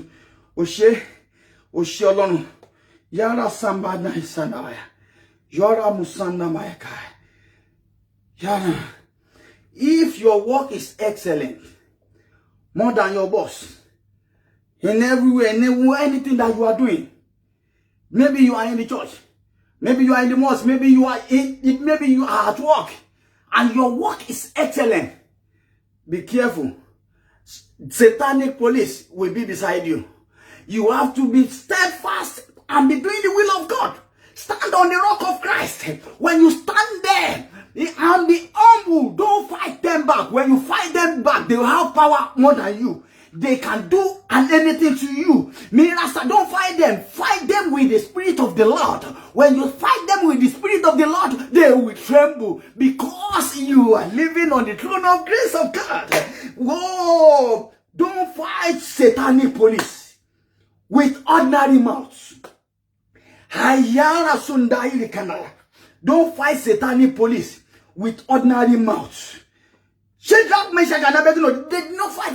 Ó ṣé Ọlọ́run. Yara samba na isanaya. Yara musanda mayaka. Yara. If your work is excellent, more than your boss, in everywhere, anything that you are doing, maybe you are in the church, maybe you are in the mosque, maybe you are at work, and your work is excellent, be careful. Satanic police will be beside you. You have to be steadfast and be doing the will of God. Stand on the rock of Christ. When you stand there and be humble, don't fight them back. When you fight them back, they will have power more than you. They can do anything to you. Mirasa, don't fight them. Fight them with the Spirit of the Lord. When you fight them with the Spirit of the Lord, they will tremble because you are living on the throne of grace of God. Whoa! Don't fight satanic police with ordinary mouths. Don't fight satanic police with ordinary mouths. Shadrach, Meshach, and Abednego, they did not fight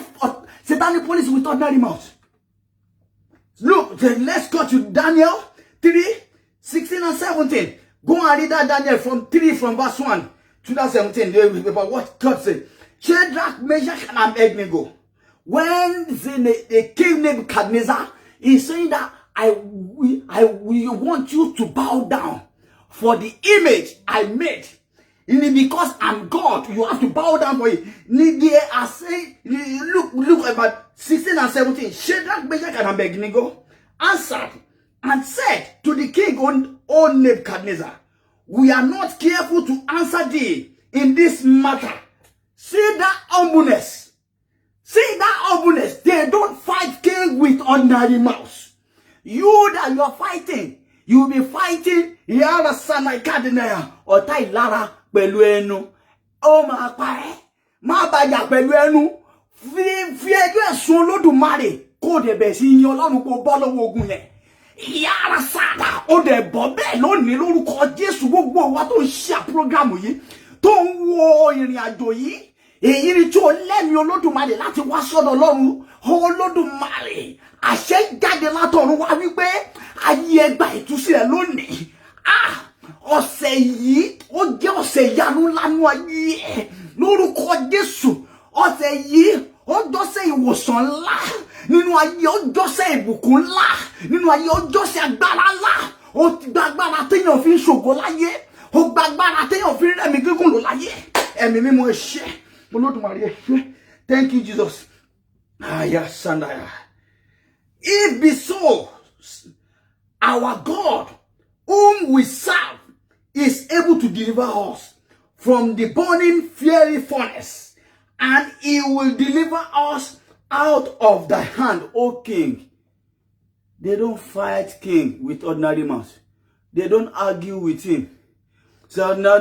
satanic police with ordinary mouths. Look, let's go to Daniel 3, 16 and 17. Go and read that Daniel from verse 1 to that 17. About what God said. Shadrach, Meshach, and Abednego. When the king Nebuchadnezzar is saying that I want you to bow down for the image I made. Because I'm God, you have to bow down for it. They are saying, look about 16 and 17. Shadrach, Meshach, and Abednego answered and said to the king, O Nebuchadnezzar, we are not careful to answer thee in this matter. See that humbleness. See that humbleness. They don't fight king with ordinary mouths. You that you are fighting, you will be fighting Yara Sana Kadinaya or Tai Lara Beluenu. Oh my pare. Ma baya Beluenu. Fiegu solo do mare. Ko de be si yin Olorun ko bo lowo ogun yen. Yara Sada o de bo be loni lórúkọ Jésù gbogbo wa tó share program yìí tó ń wo ìrìn àjò yìí. Èyí ni tí ó lẹ́mi Olódùmarè láti wá sọ́dọ̀ Ọlọ́run. Olódùmarè àṣẹ jáde látọ̀run wá wípé ayé ẹ gbà ìtúsílẹ̀ lónìí. Ọ̀sẹ̀ yìí ó jẹ́ ọ̀sẹ̀ ìyanu lánú ayé ẹ lórúkọ Jésù. Ọ̀sẹ̀ yìí ó jọ́sẹ̀ ìwòsàn ńlá nínú ayé, ó jọ́sẹ̀ ìbùkún ńlá nínú ayé, ó jọ́sẹ̀ agbára ńlá. Ó gba agbára téèyàn fi ń ṣògo láyé, ó gba agbára téèyàn fi ń rẹ̀mí gígùn lò láyé. Ẹ̀mí mímọ́ ṣe. Thank you, Jesus. Yes, if be so, our God, whom we serve, is able to deliver us from the burning fiery furnace, and he will deliver us out of thy hand, O King. They don't fight king with ordinary mouth. They don't argue with him. So now,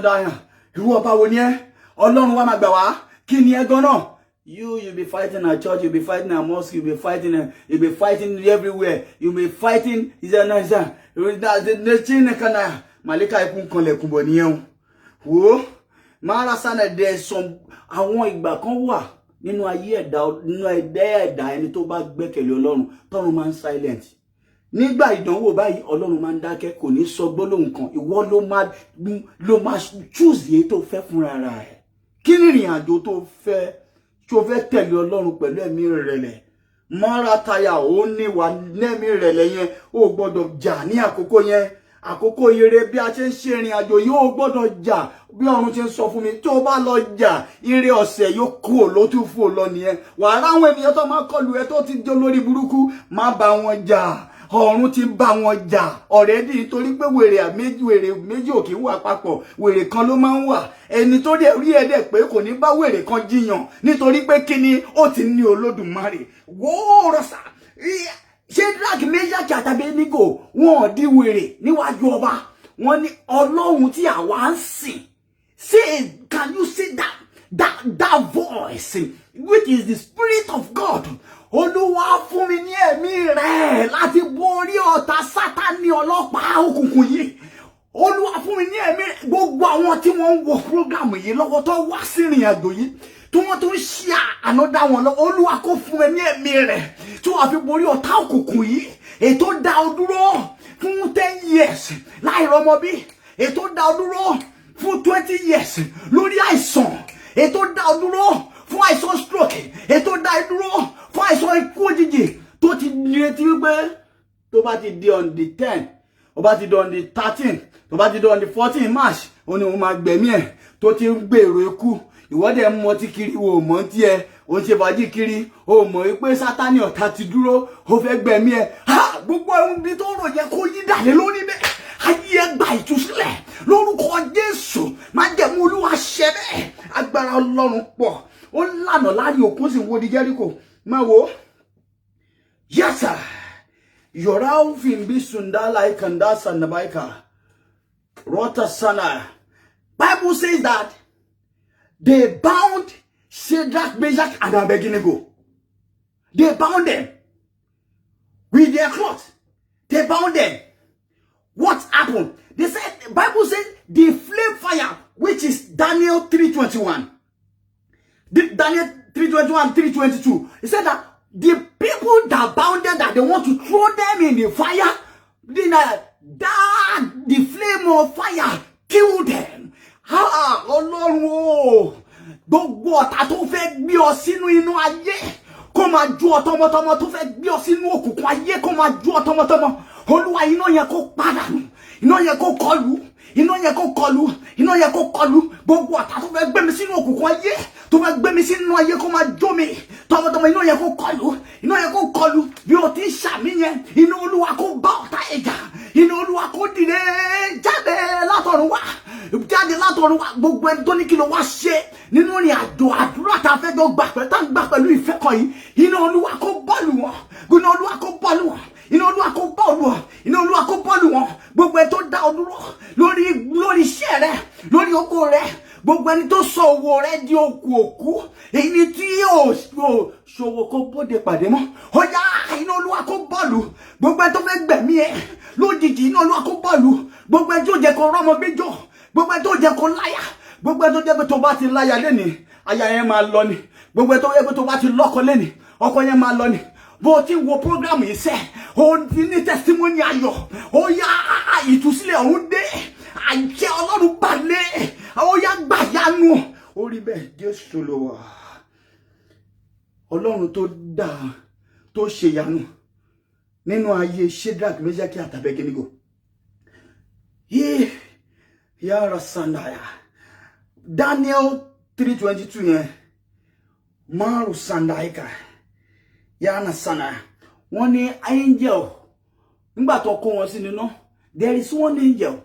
Ọlọ́run wa máa gbà wá. Kí ni ẹ gan-an? You'll be fighting at church, you'll be fighting at mosque, you'll be fighting everywhere. You'll be fighting. Malika ikun kan lekun bo niyan. Wo, mara sana there's some àwọn ìgbà kan wà nínú ayé ẹ̀dá ẹni tó bá gbẹ́kẹ̀lé Ọlọ́run, t'Ọlọ́run man silent. Nígbà ìdánwò báyìí Ọlọ́run man dákẹ́, kò ní sọ gbólóhùn kan. Ìwọ ló máa choose èyí tó fẹ́ fúnra rẹ̀. Kí ni ìrìn àjò tó fẹ́ tẹ̀lé Ọlọ́run pẹ̀lú ẹ̀mí ìrẹ̀lẹ̀. Mara taya ó ní wà lẹ́mí ìrẹ̀lẹ̀ yẹn, ó gbọ́dọ̀ jà ní àkókò yẹn. Àkókò ire bí a ṣe ń ṣe ìrìn àjò yìí ó gbọ́dọ̀ jà. Bí Ọ̀run ṣe ń sọ fún mi, tó bá lọ jà, ire ọ̀sẹ̀ yóò kú ló tún fò lọ nìyẹn. Wà á ráwọn ènìyàn tó máa kọlù ẹ tó ti jẹ́ olórí burúkú, má bá wọn jà. Ọ̀run ti bá wọn jà already, nítorí pé wèrè méjì ò kì í wà papọ̀, wèrè kan ló máa ń wà. Ẹni tó dẹ̀ rí ẹ̀dẹ̀ pé kò ní bá wèrè kan jiyàn, nítorí pé kíni ó ti ní Olódùmarè. Wóòrọ̀ sà, Shadrach, Meshach àti Abednego wọn di wèrè níwájú ọba. Wọ́n ní Ọlọ́run tí àwa ń sìn. Say, can you see that voice, which is the Spirit of God? Olúwa fún mi ní ẹ̀mí rẹ̀ láti borí ọ̀tá Sátánì ọlọ́pàá òkùnkùn yìí. Olúwa fún mi ní ẹ̀mí rẹ̀. Gbogbo àwọn tí wọ́n ń wo program yìí lọ́wọ́ tó wá sí ìrìn àjò yìí, tí wọ́n tó ń ṣe ànádá wọn lọ, Olúwa kó fún mi ní ẹ̀mí rẹ̀ tí wọ́n fi borí ọ̀tá òkùnkùn yìí. Ètò dá ọ dúró fún 10 years láì rọ́mọ bí. Ètò dá ọ dúró fún 20 years lórí àìsàn. Ètò dá ọ dúró fún àìsàn stroke. Ètò dá ọ dúró fún àìsàn ikú òjijì tó ti retí wípé tó bá ti di on the 10, ó bá ti di on the 13, tó bá ti di on the 14 March, ó ní òun máa gbẹ̀mí ẹ̀ tó ti ń gbèrò ikú. Ìwọ́dẹ̀ mọ tí kiri wo mọ́ tí ẹ ó ń ṣe fàájì kiri, ó mọ̀ wípé Sátánì ọ̀tá ti dúró, ó fẹ́ gbẹ̀mí ẹ̀. Gbogbo ohun bí tó rò yẹ kó yí dàlé lórí bẹ́ẹ̀. Ayé ẹ gba ìtúsílẹ̀ lórúkọ Jésù. Májẹ̀mú Olúwa ṣẹ bẹ́ẹ̀. Agbára Ọlọ́run pọ̀. Ó lànà láàrin òkun sì wo di Jẹ́ríkò. Máa wo. Yes sir. Yọ̀rá òfin bí Sundala Ikanda Sandabaika. Rota Sana. Bible says that they bound Shadrach, Meshach, and Abednego. They bound them with their cloth. They bound them. What happened? They said, the Bible says, the flame fire, which is Daniel 3:21. Daniel 3:21, 3:22. It said that the people that bound them, that they want to throw them in the fire, the flame of fire killed them. Ọlọ́run, gbogbo ọ̀tá tó fẹ́ gbé ọ sínú inú ayé, kó máa jó ọ tọmọtọmọ, tó fẹ́ gbé ọ sínú òkùnkùn ayé, kó máa jó ọ tọmọtọmọ. Olúwa, iná yẹn kó padà nù, iná yẹn kó kọlù, iná yẹn kó kọlù, iná yẹn kó kọlù. Gbogbo ọ̀tá tó fẹ́ gbé mi sínú òkùnkùn ayé, tó fẹ́ gbé mi sínú ayé, kó máa jó mi tọmọtọmọ, iná yẹn kó kọlù, iná yẹn kó kọlù. Bí o ti ń ṣàmì yẹn, iná Olúwa kó bá ọ̀tá ẹ̀jà, iná Olúwa kó dìde jáde látọ̀run wá, jáde látọ̀run wá. Gbogbo ẹni tó ní kí ló wá ṣe nínú ìrìn àjò àdúrà tá a fẹ́ jọ gbà pẹ̀lú ìfẹ́ kan yìí, iná Olúwa kó bọ́ọ̀lù wọn, iná Olúwa kó bọ́ọ̀lù wọn, iná Olúwa kó bọ́ọ̀lù wọn, iná Olúwa kó bọ́ọ̀lù wọn. Gbogbo ẹni tó dá ọ dúró lórí iṣẹ́ rẹ, lórí oko rẹ, gbogbo ẹni tó sọ owó rẹ di òkú, èyí tí yóò ṣòwò kó bóde pàdé mọ́, ó yá iná Olúwa kó bọ́ọ̀lù. Gbogbo ẹni tó fẹ́ gbẹ̀mí ẹ lójijì, iná Olúwa kó bọ́ọ̀lù. Gbogbo ẹni tó jẹ́ kó rọ́mọ gbẹ́jọ́, gbogbo ẹni tó jẹ́ kó láyà, gbogbo ẹni tó jẹ́ pé tó bá ti láyà lẹ́nìí, aya yẹn máa lọ ni. Gbogbo ẹni tó jẹ́ pé tó bá ti lọ́kọ lẹ́nìí, ọkọ yẹn máa lọ ni. Bó ti wo program yìí sẹ́, ó ti ní testimony ayọ̀, ó yá ìtúsílẹ̀ ọ̀hún dé, àjẹ́ Ọlọ́run balẹ̀, ó yá gbàyanu. Ó rí bẹ́ẹ̀, Jésù ló wà. Ọlọ́run tó dá, tó ṣe ìyanu nínú ayé Shadrach, Meshach àti Abednego. Yára Sandaya. Daniel 3:22 yẹn, Maru Sandaika. Yana Sana. Wọ́n ní angel. Nígbà tó kó wọn sí nínú, there is one angel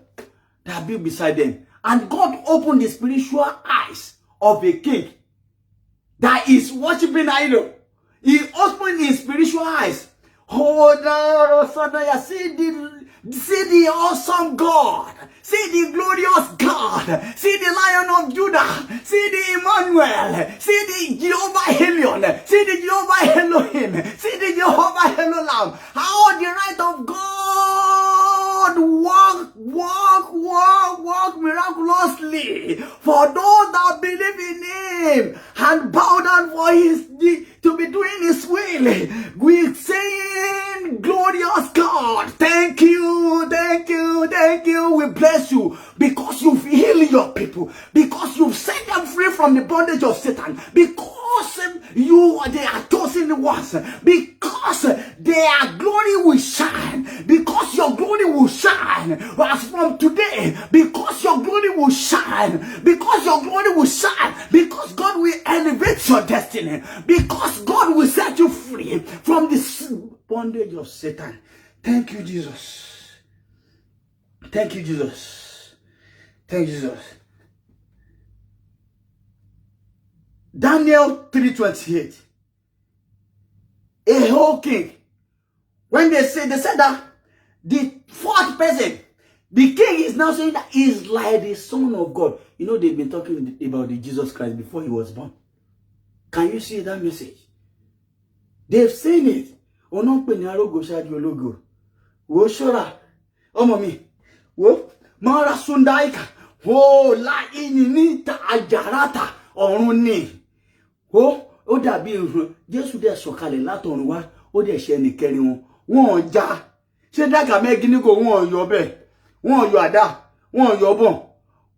that be beside them. And God opened the spiritual eyes of a king that is worshiping idol. He opened his spiritual eyes. Oh, no, see the awesome God. See the glorious God. See the Lion of Judah. See the Emmanuel. See the Jehovah Eli. See the Jehovah Elohim. See the Jehovah Elohim. How the right of God walk miraculously for those that believe in him and bow down for to be doing his will. We're saying, glorious God, thank you, thank you, thank you. We bless you because you've healed your people, because you've set them free from the bondage of Satan, because they are chosen ones, because their glory will shine, because your glory will shine as from today, because your glory will shine, because your glory will shine, because God will elevate your destiny, because God will set you free from this bondage of Satan. Thank you, Jesus. Thank you, Jesus. Thank you, Jesus. Daniel 3:28. A whole king. When they said that the fourth person, the king is now saying that he's like the Son of God. You know, they've been talking about the Jesus Christ before he was born. Can you see that message? They've seen it. Onon pe ni arogo ṣáájú ológo. Wo ṣọ́ra. Ọmọ mi. Wo mara sundaika. Wo la ini ni ta ajarata ọ̀run ni. Ó dàbí Jésù dẹ̀ sọ̀kalẹ̀ látọ̀run wá, ó dẹ̀ ṣe ẹnìkẹrin wọn. Wọ́n já. Ṣé dáka mẹ́gínígò wọ́n yọ bẹ́ẹ̀. Wọ́n yọ àdá, wọ́n yọ bọ̀n.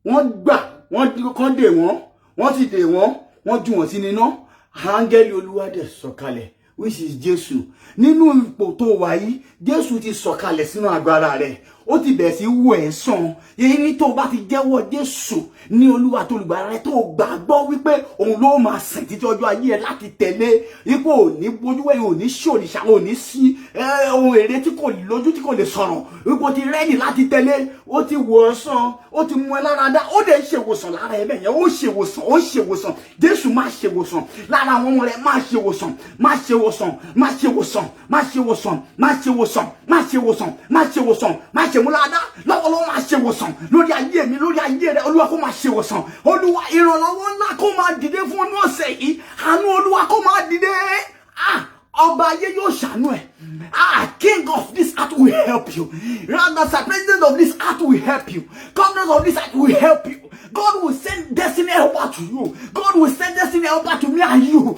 Wọ́n gbà, wọ́n kàn dè wọ́n. Wọ́n ti dè wọ́n, wọ́n jù wọ́n sínú iná. Áńgẹ́lì Olúwa dẹ̀ sọ̀kalẹ̀, which is Jésù. Nínú ipò tó wà yìí, Jésù ti sọ̀kalẹ̀ sínú agbára rẹ̀. Ó ti bẹ̀ sí wò ẹ́ sàn. Èyí tó bá ti jẹ́wọ́ Jésù ní Olúwa tó olùgbàlà rẹ̀, tó gbàgbọ́ wípé òun ló máa sìn títí ọjọ́ ayé ẹ̀ láti tẹ̀lé. Ipò òní bójúwẹ̀ òní ṣòrìṣà òní sí ohun èrè tí kò lójú tí kò lè sọ̀rọ̀. Ipò ti rẹ́yìn láti tẹ̀lé. Ó ti wò ẹ́ sàn. Ó ti mú ẹ lára dá. Ó dẹ̀ ṣèwòsàn lára ẹ bẹ́ẹ̀ yẹn. Ó ṣèwòsàn. Ó ṣèwòsàn. Jésù máa ṣèwòsàn. Lára àwọn ọmọ rẹ̀ máa ṣèwòsàn. Máa ṣèwòsàn. Máa ṣèwòsàn. Máa ṣèwòsàn. Máa ṣèwòsàn. Máa ṣèwòsàn. Máa ṣèwòsàn. Máa ṣèmúláadá. Lọ́wọ́lọ́wọ́ máa ṣèwòsàn. Lórí ayé mi, lórí ayé rẹ̀. Olúwa kó máa ṣèwòsàn. Olúwa ìrànlọ́wọ́ ńlá kó máa dìde fún ọ̀nà ọ̀sẹ̀ yìí. Àánú Olúwa kó máa dìde. Ọba ayé yóò ṣàánú ẹ̀. King of this earth will help you. Rather, president of this earth will help you. Governors of this earth will help you. God will send destiny helper to you. God will send destiny helper to me and you.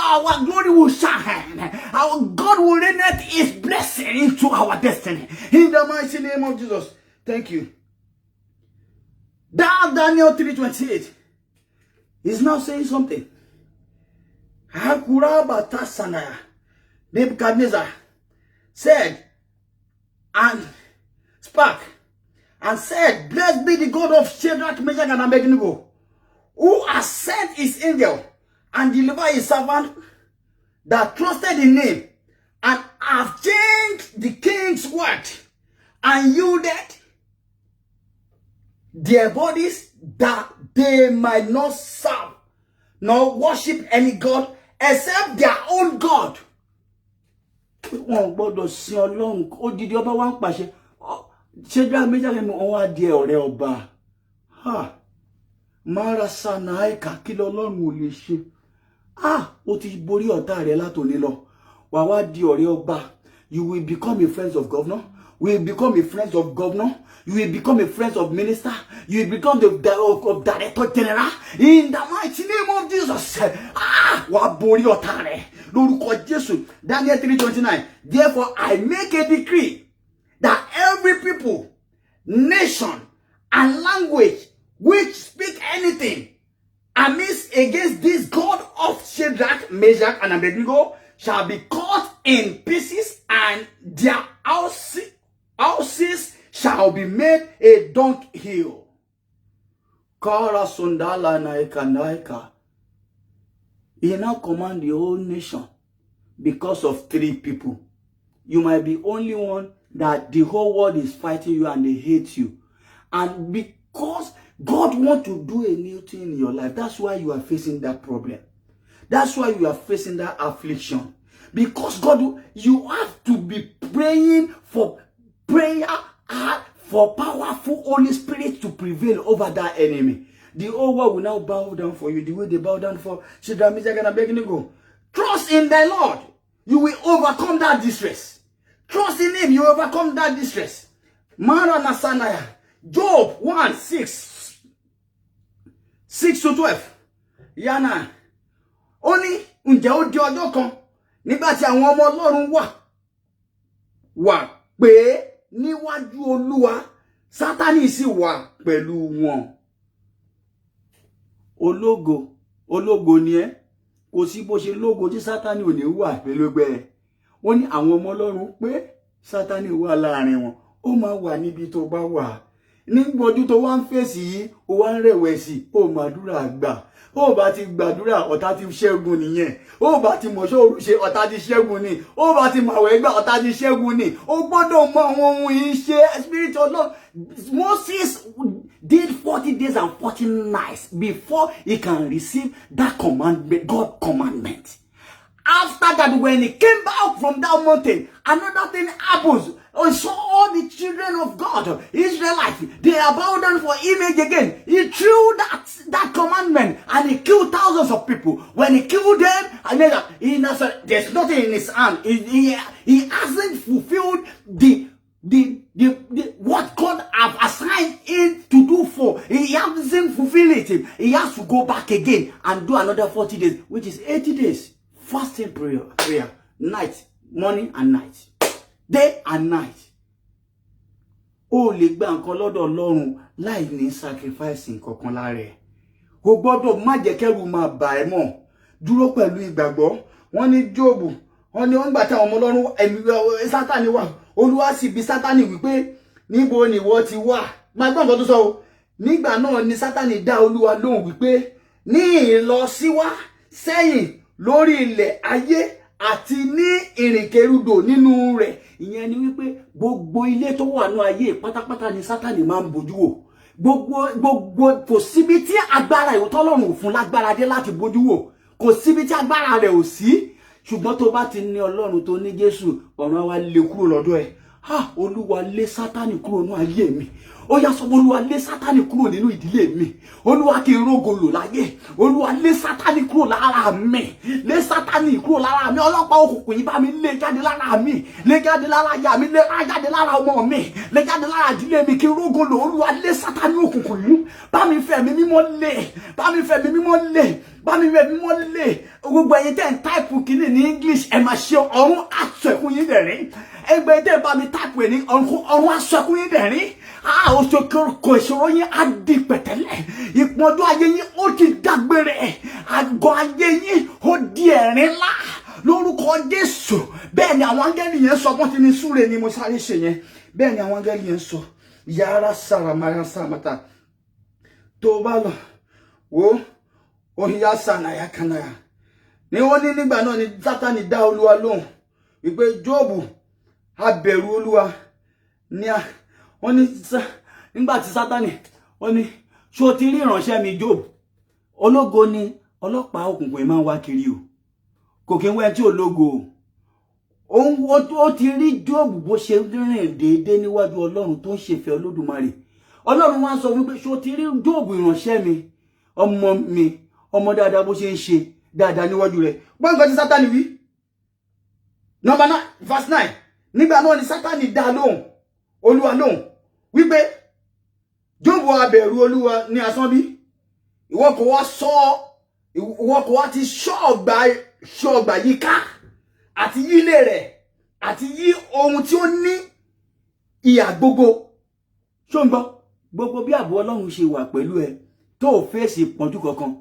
Our glory will shine. Our God will radiate his blessing into our destiny. In the mighty name of Jesus. Thank you. That Daniel 3:28 is now saying something. Nebuchadnezzar said and spake and said, blessed be the God of Shadrach, Meshach, and Abednego, who has sent his angel and delivered his servant that trusted in him, and have changed the king's word and yielded their bodies that they might not serve nor worship any God except their own God. Wọ́n gbọ́dọ̀ sin Ọlọ́run. Odidi ọba wa ń pàṣẹ. Shadrach, Meshach, and Abednego wá di ọ̀rẹ́ ọba. Mara sanaika kí l'Ọlọ́run ò lè ṣe. Ó ti borí ọ̀tá rẹ̀ látòní lọ. Wá wá di ọ̀rẹ́ ọba. You will become a friend of governor. You will become a friend of governor. You will become a friend of minister. You will become the of director general. In the mighty name of Jesus. Wá borí ọ̀tá rẹ̀. Lórúkọ Jésù. Daniel 3:29. Therefore I make a decree that every people, nation, and language which speak anything amiss against this God of Shadrach, Meshach, and Abednego shall be cut in pieces, and their houses shall be made a dunghill. Kara Sundala Naika Naika. He now command the whole nation because of 3 people. You might be only one that the whole world is fighting you and they hate you. And because God wants to do a new thing in your life, that's why you are facing that problem. That's why you are facing that affliction. Because God, you have to be praying for prayer, for powerful Holy Spirit to prevail over that enemy. The whole world will now bow down for you the way they bow down for Shadrach, Meshach, and Abednego. Trust in the Lord. You will overcome that distress. Trust in him. You will overcome that distress. Mara Nasanaya. Job 1:6-12. Yana. Oni ǹjẹ́ ó di ọjọ́ kan nígbà tí àwọn ọmọ Ọlọ́run wà pé níwájú Olúwa, Sátánì sì wà pẹ̀lú wọn. Ológo ni ẹ́. Kò sí bó ṣe lógo tí Sátánì ò ní wà pẹ̀lú ẹgbẹ́. Wọ́n ní àwọn ọmọ Ọlọ́run pé Sátánì wà láàrin wọn. Ó máa wà níbi tó bá wà. Nígbà ọdún tó wá ń fèsì yìí, ó wá ń rẹ̀wẹ̀sì, ó màdúrà gbà. Ó bá ti gbàdúrà, ọ̀tá ti ṣẹ́gun nìyẹn. Ó bá ti mọ̀ṣọ́ òru ṣe, ọ̀tá ti ṣẹ́gun ni. Ó bá ti màwẹ̀ gbà, ọ̀tá ti ṣẹ́gun ni. Ó gbọ́dọ̀ mọ àwọn ohun yìí ṣe. Spirit of Lord. Moses did 40 days and 40 nights before he can receive that commandment, God commandment. After that, when he came back from that mountain, another thing happens. I saw all the children of God, Israelites, they are bowed down for image again. He threw that commandment and he killed thousands of people. When he killed them, and then there's nothing in his hand. He hasn't fulfilled the what God have assigned him to do for. He hasn't fulfilled it. He has to go back again and do another 40 days, which is 80 days. Fasting prayer, night, morning and night, day and night. Ó lè gba nǹkan lọ́dọ̀ Ọlọ́run láì ní sacrifice nǹkankan lára ẹ̀. Ó gbọ́dọ̀ má jẹ́ kẹ́rù máa bà ẹ́ mọ́. Dúró pẹ̀lú ìgbàgbọ́. Wọ́n ní Jóòbù, wọ́n ní wọ́n gbà táwọn ọmọ Ọlọ́run Sátánì wà. Olúwa sì bi Sátánì wípé níbo ni ìwọ ti wà? Máa gbọ́ nǹkan tó sọ o. Nígbà náà ni Sátánì dá Olúwa lóhùn wípé ní ìlọsíwá sẹ́yìn lórí ilẹ̀ ayé àti ní ìrìnkèrúdò nínú rẹ̀. Ìyẹn ni wípé gbogbo ilé tó wà ní ayé pátápátá ni Sátánì máa ń bójú wò. Gbogbo kò síbi tí agbára ìwòtọ́ Ọlọ́run fún lágbára dé láti bójú wò. Kò síbi tí agbára rẹ̀ ò sí. Ṣùgbọ́n tó bá ti ní Ọlọ́run tó ní Jésù, ọ̀run wa lé kúrò lọ́dọ̀ ẹ̀. Olúwa lé Sátánì kúrò nínú ayé mi. Ó yá sọ Olúwa lé Sátánì kúrò nínú ìdílé mi. Olúwa kí n rógo lò láyé. Olúwa lé Sátánì kúrò lára mi. Lé Sátánì kúrò lára mi. Ọlọ́pàá òkùnkùn yìí bá mi lé jáde lára mi. Lé jáde lára ìyá mi. Lé jáde lára ọmọ mi. Lé jáde lára ìdílé mi kí n rógo lò. Olúwa lé Sátánì òkùnkùn yìí. Bá mi fẹ̀mí mímọ́ lé. Bá mi fẹ̀mí mímọ́ lé. Bá mi fẹ̀mí mímọ́ lé. Gbogbo ẹ̀yin tẹ́ ń táìpù kíní ní English, ẹ máa ṣe ọ̀run aṣọ ẹ̀kún yín dẹ̀rín. Ẹgbẹ́ tẹ́ bá mi táìpù ẹ̀ ní ọ̀run aṣọ ẹ̀kún yín dẹ̀rín. Oṣokòrò ìṣòro yín á di pẹ̀tẹ́lẹ̀. Ìpọ́njú ayé yín ó ti dágbére. Àgọ́ ayé yín ó di ẹ̀rín ńlá. Lórúkọ Jésù. Bẹ́ẹ̀ ni àwọn áńgẹ́lì yẹn sọ, wọ́n ti ní súre ni mo sáré ṣe yẹn. Bẹ́ẹ̀ ni àwọn áńgẹ́lì yẹn sọ. Yàrá sàràmàrà sàmàtà. Tó bá lọ, wo ohiya sànàyà kànàyà. Ni wọ́n ní nígbà náà ni Sátánì dá Olúwa lóhùn wípé Jóòbù á bẹ̀rù Olúwa ní wọ́n ní nígbà tí Sátánì wọ́n ní ṣó ti rí ìránṣẹ́ mi Job. Ológo ni ọlọ́pàá òkùnkùn máa ń wá kiri o. Kò kí ń wẹ́ tí ológo o. Ó ti rí Job bó ṣe rìn déédéé níwájú Ọlọ́run tó ń ṣèfẹ́ Olódùmarè. Ọlọ́run wá sọ wípé ṣó ti rí Job ìránṣẹ́ mi, ọmọ dáadáa bó ṣe ń ṣe dáadáa níwájú rẹ̀. Gbọ́n nǹkan tí Sátánì wí. Number 9, verse 9. Nígbà náà ni Sátánì dá lóhùn Olúwa lóhùn wípé Jóòbù á bẹ̀rù Olúwa ní asán bí? Ìwọ kò wá ti ṣọ́ ọgbà yí ká àti yí ilé rẹ̀ àti yí ohun tí ó ní ìhà gbogbo. Ṣó ń gbọ́? Gbogbo bí ààbò Ọlọ́run ṣe wà pẹ̀lú ẹ tó fèsì pọ́njú kankan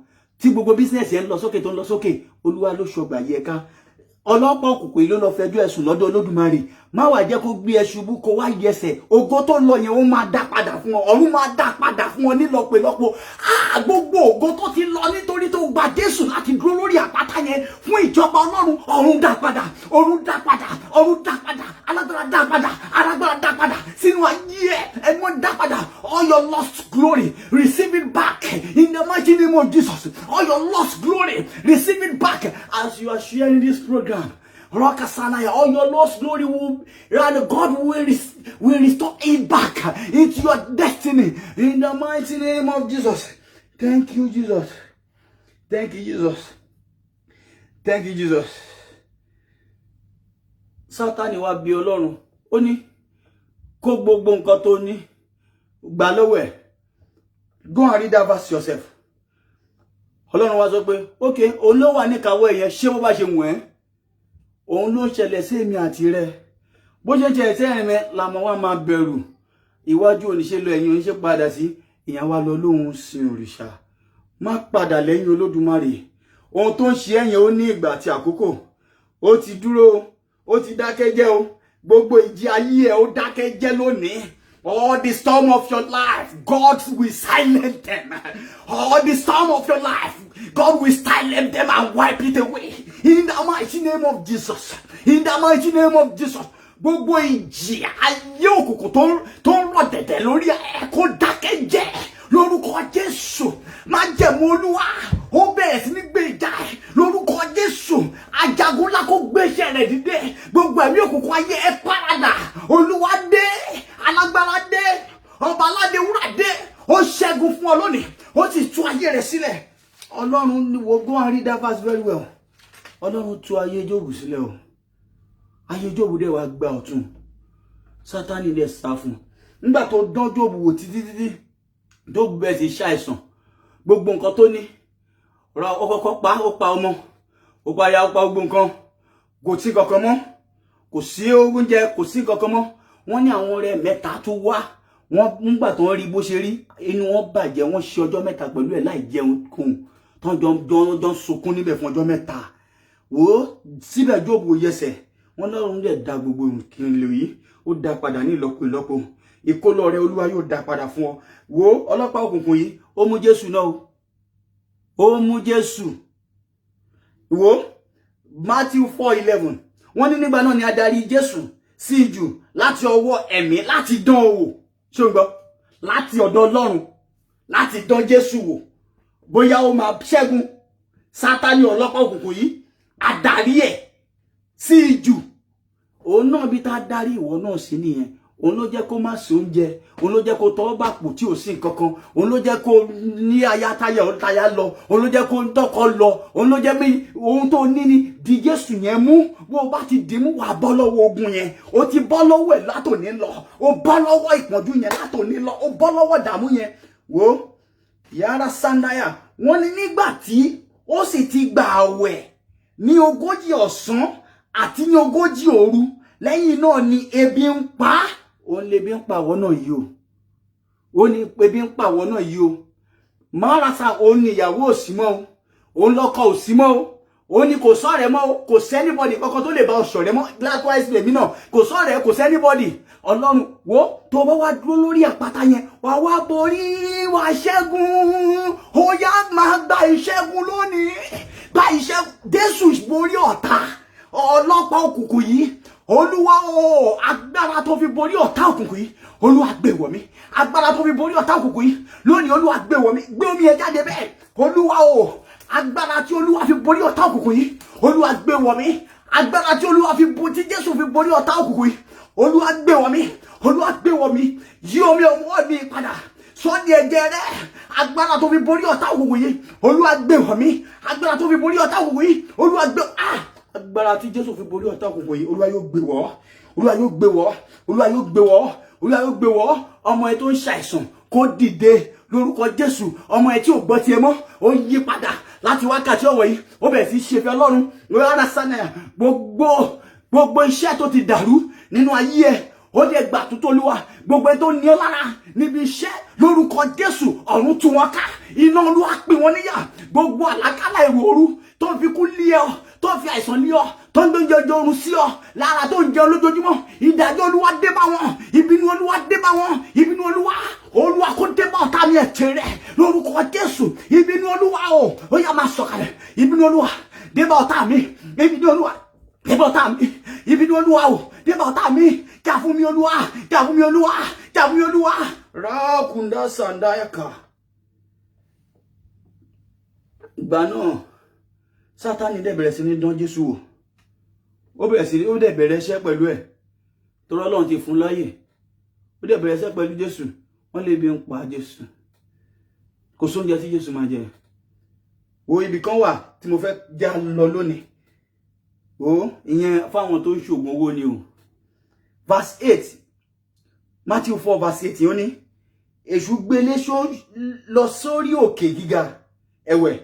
tí gbogbo bísínẹ̀sì ẹ ń lọ sókè tó ń lọ sókè. Olúwa ló ṣọgbà yí ẹ ká. Ọlọ́pàá òkùnkùn yìí ló lọ fẹjọ́ ẹ̀sùn lọ́dọ̀ Olódùmarè. Má wá jẹ́ kó gbé ẹ ṣubú kó wá yẹsẹ̀. Ògo tó lọ yẹn ó máa dá padà fún ọ. Ọ̀run máa dá padà fún ọ nílọ́pẹ̀lọpọ̀. Gbogbo ògo tó ti lọ nítorí tó gba Jésù láti dúró lórí àpáta yẹn fún ìjọba Ọlọ́run. Ọ̀run dá padà. Ọ̀run dá padà. Ọ̀run dá padà. Alágbára dá padà. Alágbára dá padà. Sínú ayé ẹ ẹ̀mọ́ dá padà. All your lost glory, receive it back in the mighty name of Jesus. All your lost glory, receive it back as you are sharing this program. All your lost glory God will restore it back into your destiny in the mighty name of Jesus. Thank you, Jesus. Thank you, Jesus. Thank you, Jesus. Sátánì wá bi Ọlọ́run, ó ní kó gbogbo nǹkan tó ní gbà lọ́wọ́ ẹ̀. Go and read that verse yourself. Ọlọ́run wá sọ pé, okay, òun ló wà ní ìkáwọ́ ẹ̀yẹn, ṣé bó bá ṣe wù ẹ́? Òun ló ṣẹlẹ̀ sí èmi àti rẹ. Bó ṣe ṣẹlẹ̀ sí ẹ̀mẹ́ làmọ́ wá máa bẹ̀rù. Iwájú oníṣẹ́ lọ ẹ̀yìn oníṣẹ́ padà sí, ìyẹn wá lọ lóhun sin òrìṣà. Má padà lẹ́yìn Olódùmarè. Ohun tó ń ṣe ẹ̀yẹn ó ní ìgbà àti àkókò. Ó ti dúró, ó ti dákẹ́jẹ́ o. Gbogbo ìjì ayé ẹ̀ ó dákẹ́jẹ́ lónìí. All the storm of your life, God will silence them. All the storm of your life, God will silence them and wipe it away. In the mighty name of Jesus. In the mighty name of Jesus. Gbogbo ìjì ayé òkùnkùn tó ń rọ̀ dẹ̀dẹ̀ lórí ẹ̀ kó dákẹ́jẹ́ lórúkọ Jésù. Májẹ̀mú Olúwa ó bẹ̀rẹ̀ sí ní gbé ìjà ẹ̀ lórúkọ Jésù. Ajagun ńlá kó gbé iṣẹ́ rẹ̀ dìde. Gbogbo ẹ̀mí òkùnkùn ayé ẹ̀ párádà. Olúwa dé, alágbára dé, ọba aládé wúrà dé. Ó ṣẹ́gun fún ọ lónìí, ó sì tú ayé rẹ̀ sílẹ̀. Ọlọ́run ni wo go and read that verse very well. Ọlọ́run tú ayé Jóòbù sílẹ̀ o. Ayé Jóòbù dẹ̀ wá gba ọ̀tún. Sátánì dẹ̀ sá fún. Nígbà tó dán Jóòbù wò títí Jóòbù bẹ̀rẹ̀ sí ṣàìsàn. Gbogbo nǹkan tó ní ra ọkọ̀ọ̀kọ̀ pa, ó pa ọmọ, ó pa aya, ó pa gbogbo nǹkan. Kò sí kankan mọ́. Kò sí oúnjẹ, kò sí kankan mọ́. Wọ́n ní àwọn ọ̀rẹ́ mẹ́ta tó wá. Wọ́n nígbà tó ń rí bó ṣe rí, inú wọn bàjẹ́, wọ́n ṣe ọjọ́ mẹ́ta pẹ̀lú ẹ̀ láì jẹun kùn. Tán jọ sunkún níbẹ̀ fún ọjọ́ mẹ́ta. Wò síbẹ̀ Jóòbù yẹsẹ̀. Wọ́n lọ́run lè dá gbogbo ìkìlọ̀ yìí, ó dá padà ní ìlọ́po. Ìkólọ rẹ Olúwa yóò dá padà fún ọ. Wò ọlọ́pàá òkùnkùn yìí, ó mú Jésù náà o. Ó mú Jésù. Wò Matthew 4:11. Wọ́n ní nígbà náà ni adarí Jésù sí ijù láti ọwọ́ ẹ̀mí láti dán wò. Ṣé o gbọ́? Láti ọ̀dọ̀ Ọlọ́run láti dán Jésù wò. Bóyá ó máa ṣẹ́gun Sátánì ọlọ́pàá òkùnkùn yìí, adarí ẹ̀ sí ijù. Òun náà bí tá darí ìwọ náà sí nìyẹn. Òun ló jẹ́ kó má sí oúnjẹ, òun ló jẹ́ kó tọwọ́ bàpò tí ò sí nǹkankan, òun ló jẹ́ kó ní táyà lọ, òun ló jẹ́ kó tọkọ lọ, òun ló jẹ́ pé ohun tó ní ni di Jésù yẹn mú. Bó bá ti dì mú wà bọ́ lọ́wọ́ ogun yẹn, ó ti bọ́ lọ́wọ́ ẹ̀ látòní lọ, ó bọ́ lọ́wọ́ ìpọ́njú yẹn látòní lọ, ó bọ́ lọ́wọ́ ìdààmú yẹn. Wò yàrá Sandaya, wọ́n ní nígbà tí ó sì ti gba àwẹ̀ ní 40 ọ̀sán àti ní 40 òru, lẹ́yìn náà ni ebi ń pa á. Ó ní ebi ń pa àwọn náà yìí o. Ó ní ebi ń pa àwọn náà yìí o. Márasa ó ní ìyàwó ò sí mọ́ o. Ó lọ́kọ ò sí mọ́ o. Ó ní kò sọ́rẹ́ mọ́ o. Kò sẹ́nibọ́dì kankan tó lè bá ọ ṣọ̀rẹ́ mọ́. Likewise lèmi náà kò sọ́rẹ́, kò sẹ́nibọ́dì. Ọlọ́run wo tó bá wá dúró lórí àpáta yẹn, wà wá borí, wà ṣẹ́gun. Ó yá máa gba ìṣẹ́gun lónìí. Gba ìṣẹ́gun. Jésù borí ọ̀tá ọlọ́pàá òkùnkùn yìí. Olúwa o, agbára tó fi borí ọ̀tá òkùnkùn yìí, Olúwa gbé wọ̀ mí. Agbára tó fi borí ọ̀tá òkùnkùn yìí, lónìí Olúwa gbé wọ̀ mí. Gbé omi ẹ jáde bẹ́ẹ̀. Olúwa o, agbára tí Olúwa fi borí ọ̀tá òkùnkùn yìí, Olúwa gbé wọ̀ mí. Agbára tí Olúwa tí Jésù fi borí ọ̀tá òkùnkùn yìí, Olúwa gbé wọ̀ mí. Olúwa gbé wọ̀ mí. Yí omi ọwọ́ mi padà. Sọ di ẹ̀jẹ̀ rẹ̀. Agbára tó fi borí ọ̀tá òkùnkùn yìí, Olúwa gbé wọ̀ mí. Agbára tó fi borí ọ̀tá òkùnkùn yìí, Olúwa gbé agbára tí Jésù fi borí ọ̀tá òkùnkùn yìí, Olúwa yóò gbé wọ̀. Olúwa yóò gbé wọ̀. Olúwa yóò gbé wọ̀. Olúwa yóò gbé wọ̀. Ọmọ ẹ tó ń ṣàìsàn kó dìde lórúkọ Jésù. Ọmọ ẹ tí ò gbọ́ tiẹ̀ mọ́, ó yí padà láti wákàtí ọ̀wọ̀ yìí. Ó bẹ̀rẹ̀ sí ṣe fẹ́ Ọlọ́run. Lọ́yà Sánà gbogbo iṣẹ́ tó ti dàrú nínú ayé ẹ̀, ó dẹ̀ gbà tó Olúwa. Gbogbo ẹ tó ní ọ lára níbi iṣẹ́ lórúkọ Jésù, ọ̀run tú wọn ká. Iná Olúwa pín wọn níyà. Gbogbo àlákálà èrò òru tó fi kú lé ọ, tó fi àìsàn lé ọ, tó ń gbé jọjọ oorun sí ọ lára, tó ń jẹun lójoojúmọ́. Ìdájọ́ Olúwa dé bá wọn. Ìbínú Olúwa dé bá wọn. Ìbínú Olúwa kó dé bá ọ̀tá mi ẹ̀tẹ̀ rẹ̀ lórúkọ Jésù. Ìbínú Olúwa o, ó yá máa sọ̀kalẹ̀. Ìbínú Olúwa dé bá ọ̀tá mi. Ìbínú Olúwa dé bá ọ̀tá mi. Ìbínú Olúwa o, dé bá ọ̀tá mi. Jà fún mi Olúwa, jà fún mi Olúwa, jà fún mi Olúwa. Rákùndá Sandayaka. Ìgbà náà Sátánì dẹ̀ bẹ̀rẹ̀ sí ní dán Jésù wò. Ó dẹ̀ bẹ̀rẹ̀ iṣẹ́ pẹ̀lú ẹ̀. Torí Ọlọ́run ti fún láyè. Ó dẹ̀ bẹ̀rẹ̀ iṣẹ́ pẹ̀lú Jésù. Wọ́n lè bí ń pa Jésù. Kò sóúnjẹ tí Jésù máa jẹ. Wo ibì kan wà tí mo fẹ́ já lọ lónìí. ó ìyẹn fáwọn tó ń ṣògùn owó ni o. Verse 8, Matthew 4 verse 8 ó ní èṣù gbélé lọ sórí òkè gíga ẹ̀wẹ̀,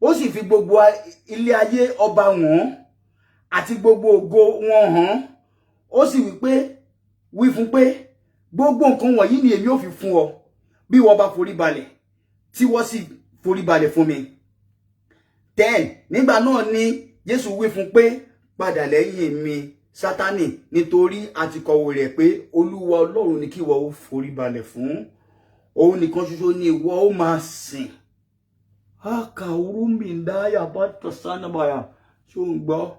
ó sì fi gbogbo ilé ayé ọba wọn àti gbogbo ògo wọn hàn, ó sì wí fún pé gbogbo nǹkan wọ̀nyí ni èmi ó fi fún ọ bí wọ́n bá forí balẹ̀, tí wọ́n sì forí balẹ̀ fún mi. 10, nígbà náà ni Jésù wí fún pé padà lẹ́yìn mi Sátánì, nítorí a ti kọ̀wé rẹ̀ pé Olúwa Ọlọ́run ni kí ìwọ ó forí balẹ̀ fún, òun nìkan ṣoṣo ni ìwọ ó máa sìn. Akaurumindaya batasanabaya. Ṣó ń gbọ́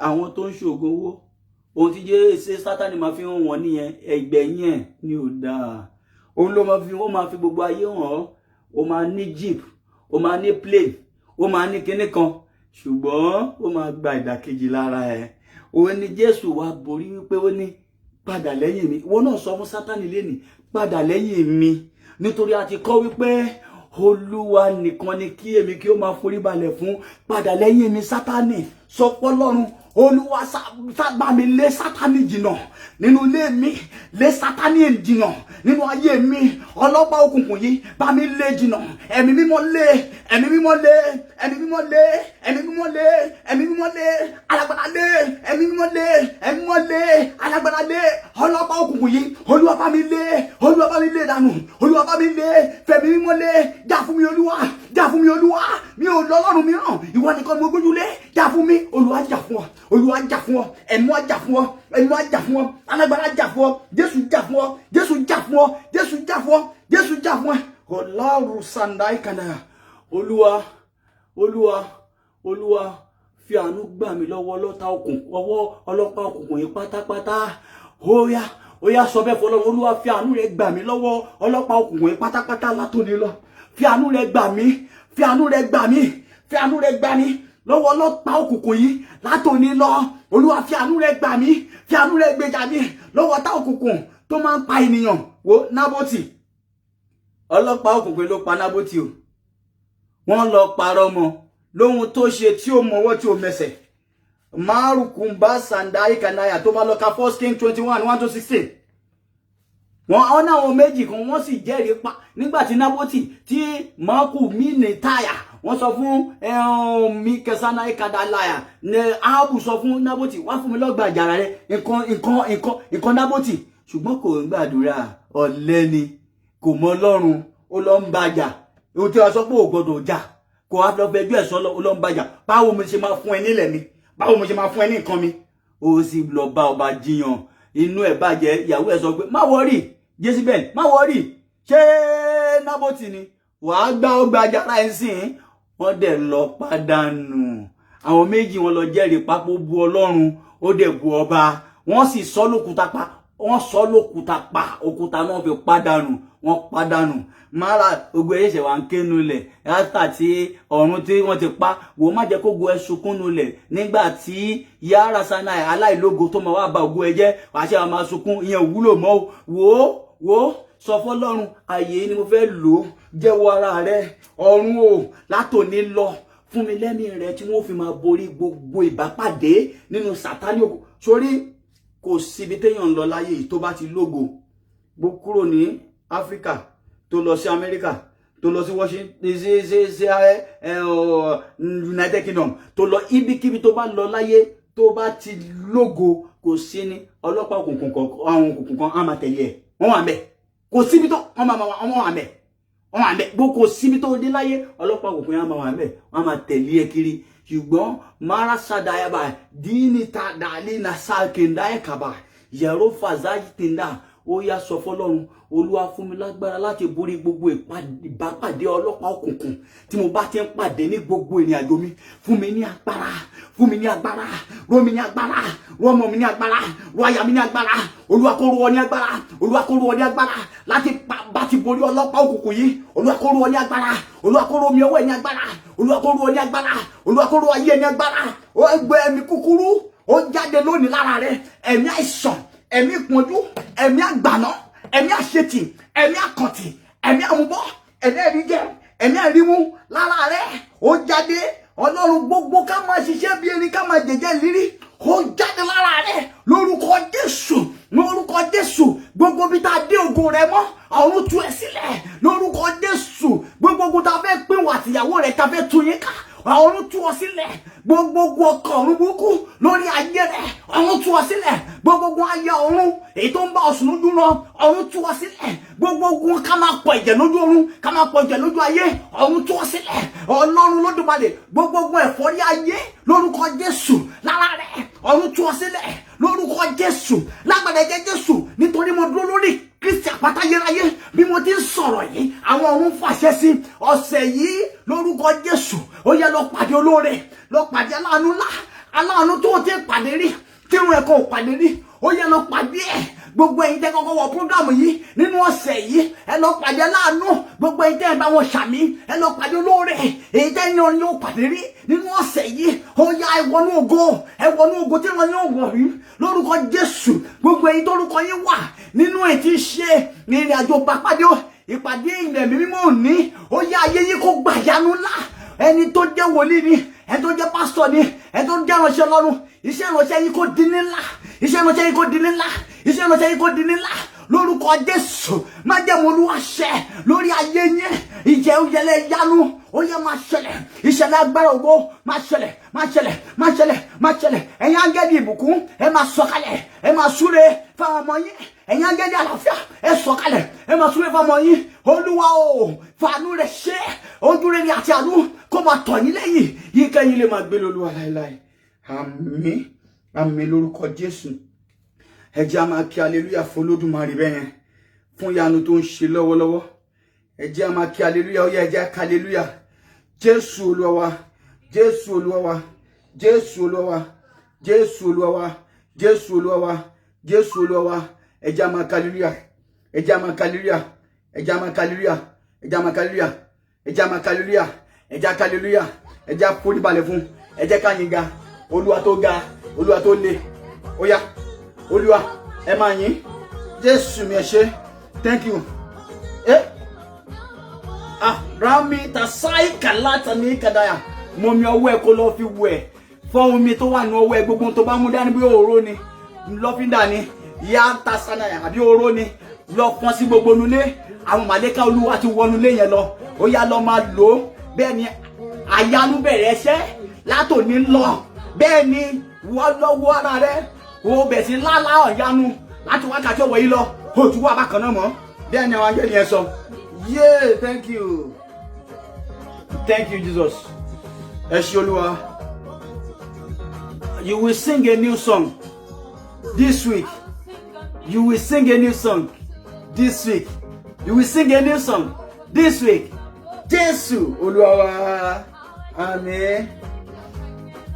àwọn tó ń ṣògùn owó, ohun tí Jésù Sátánì máa fi hàn wọ́n nìyẹn, ẹgbẹ̀yìn ẹ̀ ni ò dáa. Òun ló máa fi gbogbo ayé hàn, ó máa ní jeep, ó máa ní plane, ó máa ní kinní kan, ṣùgbọ́n ó máa gba ìdàkejì lára ẹ̀. Òun ni Jésù wá borí wípé ó ní padà lẹ́yìn mi. Wọ́n náà sọ fún Sátánì lẹ́nìí, padà lẹ́yìn mi, nítorí a ti kọ́ wípé Olúwa nìkan ni kí èmi kí ó máa forí balẹ̀ fún. Padà lẹ́yìn mi Sátánì, sọ fọ́lọ́run, Olúwa bá mi lé Sátánì jìnnà nínú ilé mi, lé Sátánì jìnnà nínú ayé mi, ọlọ́pàá òkùnkùn yìí bá mi lé jìnnà, ẹ̀mí mímọ́ lé, ẹ̀mí mímọ́ lé, ẹ̀mí mímọ́ lé, ẹ̀mí mímọ́ lé, ẹ̀mí mímọ́ lé, alágbára lé, ẹ̀mí mímọ́ lé, ẹ̀mí mímọ́ lé, alágbára lé, ọlọ́pàá òkùnkùn yìí, Olúwa bá mi lé, Olúwa bá mi lé dànù, Olúwa bá mi lé, fẹ̀mí mímọ́ lé, jà fún mi Olúwa, jà fún mi Olúwa, mi ò lọ́lọ́run mìíràn, ìwọ nìkan mo gbójúlé, jà fún mi, Olúwa jà fún ọ, Olúwa jà fún ọ, ẹ̀mí wa jà fún ọ, ẹ̀mí wa jà fún ọ, alágbára jà fún ọ, Jésù jà fún ọ, Jésù jà fún ọ, Jésù jà fún ọ, Jésù jà fún ọ. Ọlọ́run sandai kanaya. Olúwa, Olúwa, Olúwa fi àánú gbà mí lọ́wọ́ ọlọ́pàá òkùnkùn yìí pátápátá. Ó yá sọ bẹ́ẹ̀ fọ́lọ́run, Olúwa fi àánú rẹ̀ gbà mí lọ́wọ́ ọlọ́pàá òkùnkùn yìí pátápátá látòní lọ. Fi àánú rẹ̀ gbà mí, fi àánú rẹ̀ gbà mí, fi àánú rẹ̀ gbà mí lọ́wọ́ ọlọ́pàá òkùnkùn yìí látòní lọ. Olúwa fi àánú rẹ̀ gbà mí, fi àánú rẹ̀ gbèjà mí lọ́wọ́ ọ̀tá òkùnkùn tó máa ń pa ènìyàn. Wo Nábótì, ọlọ́pàá òkùnkùn ló pa Nábótì o. Wọ́n lọ parọ́ mọ́ lóhun tó ṣe tí ó mọwọ́ tí ó mẹsẹ̀. Marukumba Sandai Kanaya tó bá lọ ka 1 Kings 21:1-16. Wọ́n náà wọn méjì kan wọ́n sì jẹ́rìí pa nígbàtí Nábótì tí Máàkù mí táyà. Wọ́n sọ fún mi kẹsànà ìkadàláyà ní Áhábù sọ fún Nábótì, wá fún mi lọ́gbà àjàrà rẹ̀ nǹkan Nábótì, ṣùgbọ́n kò ń gbàdúrà, ọ̀lẹ ni, kò mọ Ọlọ́run, ó lọ ń bàjà. Ohun tí a sọ pé ò gbọdọ̀ jà, kò wá lọ fẹjọ́ ẹ̀sọ́ ó lọ ń bàjà. Báwo mo ṣe máa fún ẹ nílẹ̀ mi, báwo mo ṣe máa fún ẹ ní nǹkan mi. Ó sì lọ bá ọba jiyàn, inú ẹ̀ bàjẹ́, ìyàwó ẹ̀ sọ pé má wọ́rì Jésíbẹ́lì, má wọ́rì, ṣé Nábótì ni wàá gbá ọgbà àjàrà ẹ̀ sìn. Wọ́n dẹ̀ lọ pàdánù. Àwọn méjì wọ́n lọ jẹ́rìí papọ̀ bu Ọlọ́run, ó dẹ̀ bu ọba. Wọ́n sì sọ lókúta pa, wọ́n sọ lókúta pa, òkúta náà fi pàdánù, wọ́n pàdánù. Mara ogun ẹ̀ṣẹ̀ wà ń kénu lẹ̀ látà tí ọ̀run tí wọ́n ti pa. Wò má jẹ́ kó go ẹ sunkúnnu lẹ̀ nígbà tí Yàrá Sanai aláìlógo tó máa wá ba ògo ẹ jẹ́, wàá ṣe máa sunkún, ìyẹn wúlò mọ́. Wò sọ fọ́lọ́run, ààyè ni mo fẹ́ lò, jẹ́wọ́ ara rẹ, ọ̀run o, látòní lọ fún mi lẹ́mí rẹ tí wọ́n fi máa borí gbogbo ìbápàdé nínú Sátánì òkú. Sórí kò síbi téèyàn ń lọ láyé tó bá ti lógo. Bó kúrò ní Áfíríkà tó lọ sí Amẹ́ríkà, tó lọ sí Washington, sí United Kingdom, tó lọ ibikíbi tó bá lọ láyé tó bá ti lógo, kò sí ní ọlọ́pàá òkùnkùn àwọn òkùnkùn kan á máa tẹ̀lé ẹ̀. Wọ́n wà ńbẹ̀. Kò síbi tó wọ́n wà ńbẹ̀. Wọ́n wà ńbẹ̀. Bó kò síbi tó dé láyé, ọlọ́pàá òkùnkùn yẹn á máa wà ńbẹ̀. Wọ́n á máa tẹ̀lé ẹ kiri. Ṣùgbọ́n Mara Sadayaba dini ta dali na salkenda ekaba yẹ̀rọ fàzáyì tìǹda. Ó yá sọ fọ́lọ́run, Olúwa fún mi lágbára láti borí gbogbo ìbápàdé ọlọ́pàá òkùnkùn tí mo bá ti ń pàdé ní gbogbo ìrìn àjò mi. Fún mi ní agbára, fún mi ní agbára, rọ̀ mi ní agbára, rọ̀ ọmọ mi ní agbára, rọ̀ aya mi ní agbára. Olúwa kó rọ̀ ọ ní agbára, Olúwa kó rọ̀ ọ ní agbára láti bá ti borí ọlọ́pàá òkùnkùn yìí. Olúwa kó rọ̀ ọ ní agbára, Olúwa kó rọ̀ mi ọwọ́ ẹ ní agbára, Olúwa kó rọ̀ ọ ní agbára, Olúwa kó rọ̀ ayé ẹ ní agbára. Ó gbé ẹ̀mí kúkúrú, ó jáde lónìí lára rẹ, ẹ̀mí àìsàn, ẹ̀mí ìpọ́njú, ẹ̀mí àgbàná, ẹ̀mí àṣetì, ẹ̀mí àkàntì, ẹ̀mí àmúbọ́, ẹ̀mí ẹ̀ríjẹ, ẹ̀mí ẹ̀rímú lára rẹ̀, ó jáde, Ọlọ́run gbogbo ká máa ṣiṣẹ́ bí ẹni ká máa jẹ̀jẹ̀ lírí ó jáde lára rẹ̀ lórúkọ Jésù, lórúkọ Jésù. Gbogbo bí tá dé ògo rẹ̀ mọ́ ọ̀run tú ẹ sílẹ̀ lórúkọ Jésù. Gbogbo tá fẹ́ pín wà tìyàwó rẹ̀ tá fẹ́ tú yín ká ọ̀run tú ọ sílẹ̀. Gbogbo ọkọ̀ ọ̀run burúkú lórí ayé rẹ̀ ọ̀run tú ọ sílẹ̀. Gbogbo ayé ọ̀run èyí tó ń bá ọ̀sùn lójú lọ ọ̀run tú ọ sílẹ̀. Gbogbo ká máa pọ̀ ẹ̀jẹ̀ lójú ọ̀run ká máa pọ̀ ẹ̀jẹ̀ lójú ayé ọ̀run tú ọ sílẹ̀. Ọlọ́run Olódùmarè gbogbo ẹ̀fọ́rí ayé lórúkọ Jésù lára rẹ̀ ọ̀run tú ọ sílẹ̀ lórúkọ Jésù lágbàdá ẹ̀jẹ̀ Jésù. Nítorí mo dúró lórí Kristi àpáta ayérayé bí mo ti ń sọ̀rọ̀ yìí àwọn ọ̀run fàṣẹ sí ọ̀sẹ̀ yìí lórúkọ Jésù. Ó yẹ lọ pàdé olóore, lọ pàdé aláàánú ńlá, aláàánú tó ti pàdé rí tírun ẹ̀kọ́ ò pàdé rí. Ó yẹ lọ pàdé ẹ̀. Gbogbo ẹ̀yin tẹ́ kọ́kọ́ wọ prógámù yìí nínú ọ̀sẹ̀ yìí ẹ lọ pàdé aláàánú. Gbogbo ẹ̀yin tẹ́ bá wọn ṣàmì ẹ lọ pàdé olóore. Èyí tẹ́ yan yóò pàdé rí nínú ọ̀sẹ̀ yìí. Ó yá ẹ wọnú ògo tí wọn yóò wọ̀ rí lórúkọ Jésù. Gbogbo ẹ̀yin tó lórúkọ yín wà nínú ètí ṣe ìrìn àjò pàpàdé ìpàdé ilẹ̀ mímọ́ òní. Ó yá ayé yìí kó gbà yanu ńlá. Ẹni tó jẹ́ wòlíì ni, ẹni tó jẹ́ pásítọ̀ ni, ẹni tó jẹ́ ìránṣẹ́ Ọlọ́run, iṣẹ́ ìránṣẹ́ yìí kó di ńlá, iṣẹ́ ìránṣẹ́ yìí kó di ńlá, iṣẹ́ ìránṣẹ́ yìí kó di ńlá lórúkọ Jésù. Má jẹ́ mo Olúwa ṣẹ lórí ayé yín. Ìjẹ́ òjẹlẹ̀ yanu ó yẹ máa ṣẹlẹ̀. Ìṣẹ̀lẹ̀ agbára ògo máa ṣẹlẹ̀, máa ṣẹlẹ̀, máa ṣẹlẹ̀, máa ṣẹlẹ̀. Ẹ̀yin áńgẹ́lì ìbùkún ẹ máa sọ̀kalẹ̀, ẹ máa súre fáwọn ọmọ yín. Ẹ̀yin áńgẹ́lì àlàáfíà ẹ sọ̀kalẹ̀, ẹ máa súre fáwọn ọmọ yín. Olúwa o fàánú rẹ̀ ṣe ojú rere àti àánú kó máa tọ̀ yín lẹ́yìn. Yín kẹ́yìn lè máa gbé lólúwa láéláé. Àmín, àmín lórúkọ Jésù. Ẹ jẹ́ á máa kí hallelujah fún Olódùmarè bẹ́yẹn fún ìyanu tó ń ṣe lọ́wọ́lọ́wọ́. Ẹ jẹ́ á máa kí hallelujah, ó yá ẹ jẹ́ á kí hallelujah. Jésù Olúwa wa, Jésù Olúwa wa, Jésù Olúwa wa, Jésù Olúwa wa, Jésù Olúwa wa, Jésù Olúwa wa. Ẹ jẹ́ á máa kí hallelujah, ẹ jẹ́ á máa kí hallelujah, ẹ jẹ́ á máa kí hallelujah, ẹ jẹ́ á máa kí hallelujah, ẹ jẹ́ á máa kí hallelujah, ẹ jẹ́ á kí hallelujah, ẹ jẹ́ á forí balẹ̀ fún, ẹ jẹ́ ká yìn ga Olúwa tó ga, Olúwa tó le. Ó yá Olúwa ẹ máa yìn Jésù mi ẹ ṣé. Thank you. Rami tasai kalata ni kadaya. Mo mi ọwọ́ ẹ kó lọ fi wẹ̀. Fọ́ omi tó wà ní ọwọ́ ẹ gbogbo tó bá mú dání bí òróró ni. Lọ fi dání. Ya tasana ya àbí òróró ni. Lọ pọ́n sí gbogbo nulé. Àwọn màlẹ́kà Olúwa ti wọnú lé yẹn lọ. Ó yá lọ máa lò. Bẹ́ẹ̀ ni àyanu bẹ̀rẹ̀ iṣẹ́ látòní lọ. Bẹ́ẹ̀ ni wọ́n lọ́wọ́ ara rẹ̀. Ó bẹ̀ sí lálá ọ̀yanu láti wákàtí ọwọ́ yìí lọ. Ó tún wà bákan náà mọ́. Bẹ́ẹ̀ ni àwọn angẹ́lì yẹn sọ. Yeah, thank you. Thank you, Jesus. Ẹ ṣé Olúwa. You will sing a new song this week. You will sing a new song this week. You will sing a new song this week. Jésù Olúwa wa. Amen.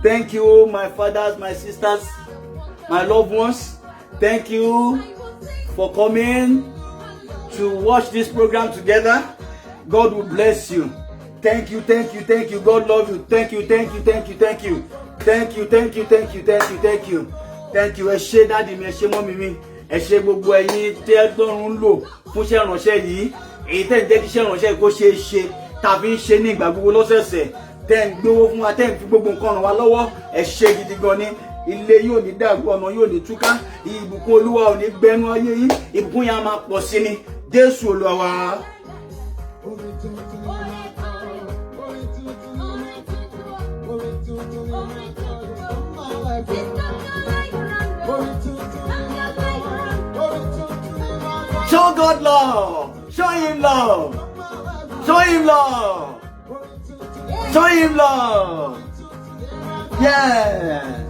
Thank you, my fathers, my sisters, my loved ones. Thank you for coming to watch this program together. God will bless you. Thank you, thank you, thank you. God love you. Thank you, thank you, thank you, thank you. Thank you, thank you, thank you, thank you, thank you. Thank you. Ẹ ṣé daddy mi, ẹ ṣé mommy mi. Ẹ ṣé gbogbo ẹ̀yin tí Ọlọ́run lò fún iṣẹ́ ìránṣẹ́ yìí. Èyí tẹ́ ń jẹ́ kí iṣẹ́ ìránṣẹ́ kó ṣe é ṣe tàbí ń ṣe ní ìgbà gbogbo lọ́sẹ̀ẹ̀sẹ̀. Tẹ́ ń gbówó fún wa, tẹ́ ń fi gbogbo nǹkan ràn wá lọ́wọ́. Ẹ ṣé gidi gan ni. Ilé yóò ní dàrú, ọ̀nà yóò ní túká. Ìbùkún Olúwa ò ní gbẹnu ayé yín. Ìbùkún yẹn á máa pọ̀ sí ni. Jésù Olúwa wa. Show God love. Show him love. Show him love. Show him love. Yeah.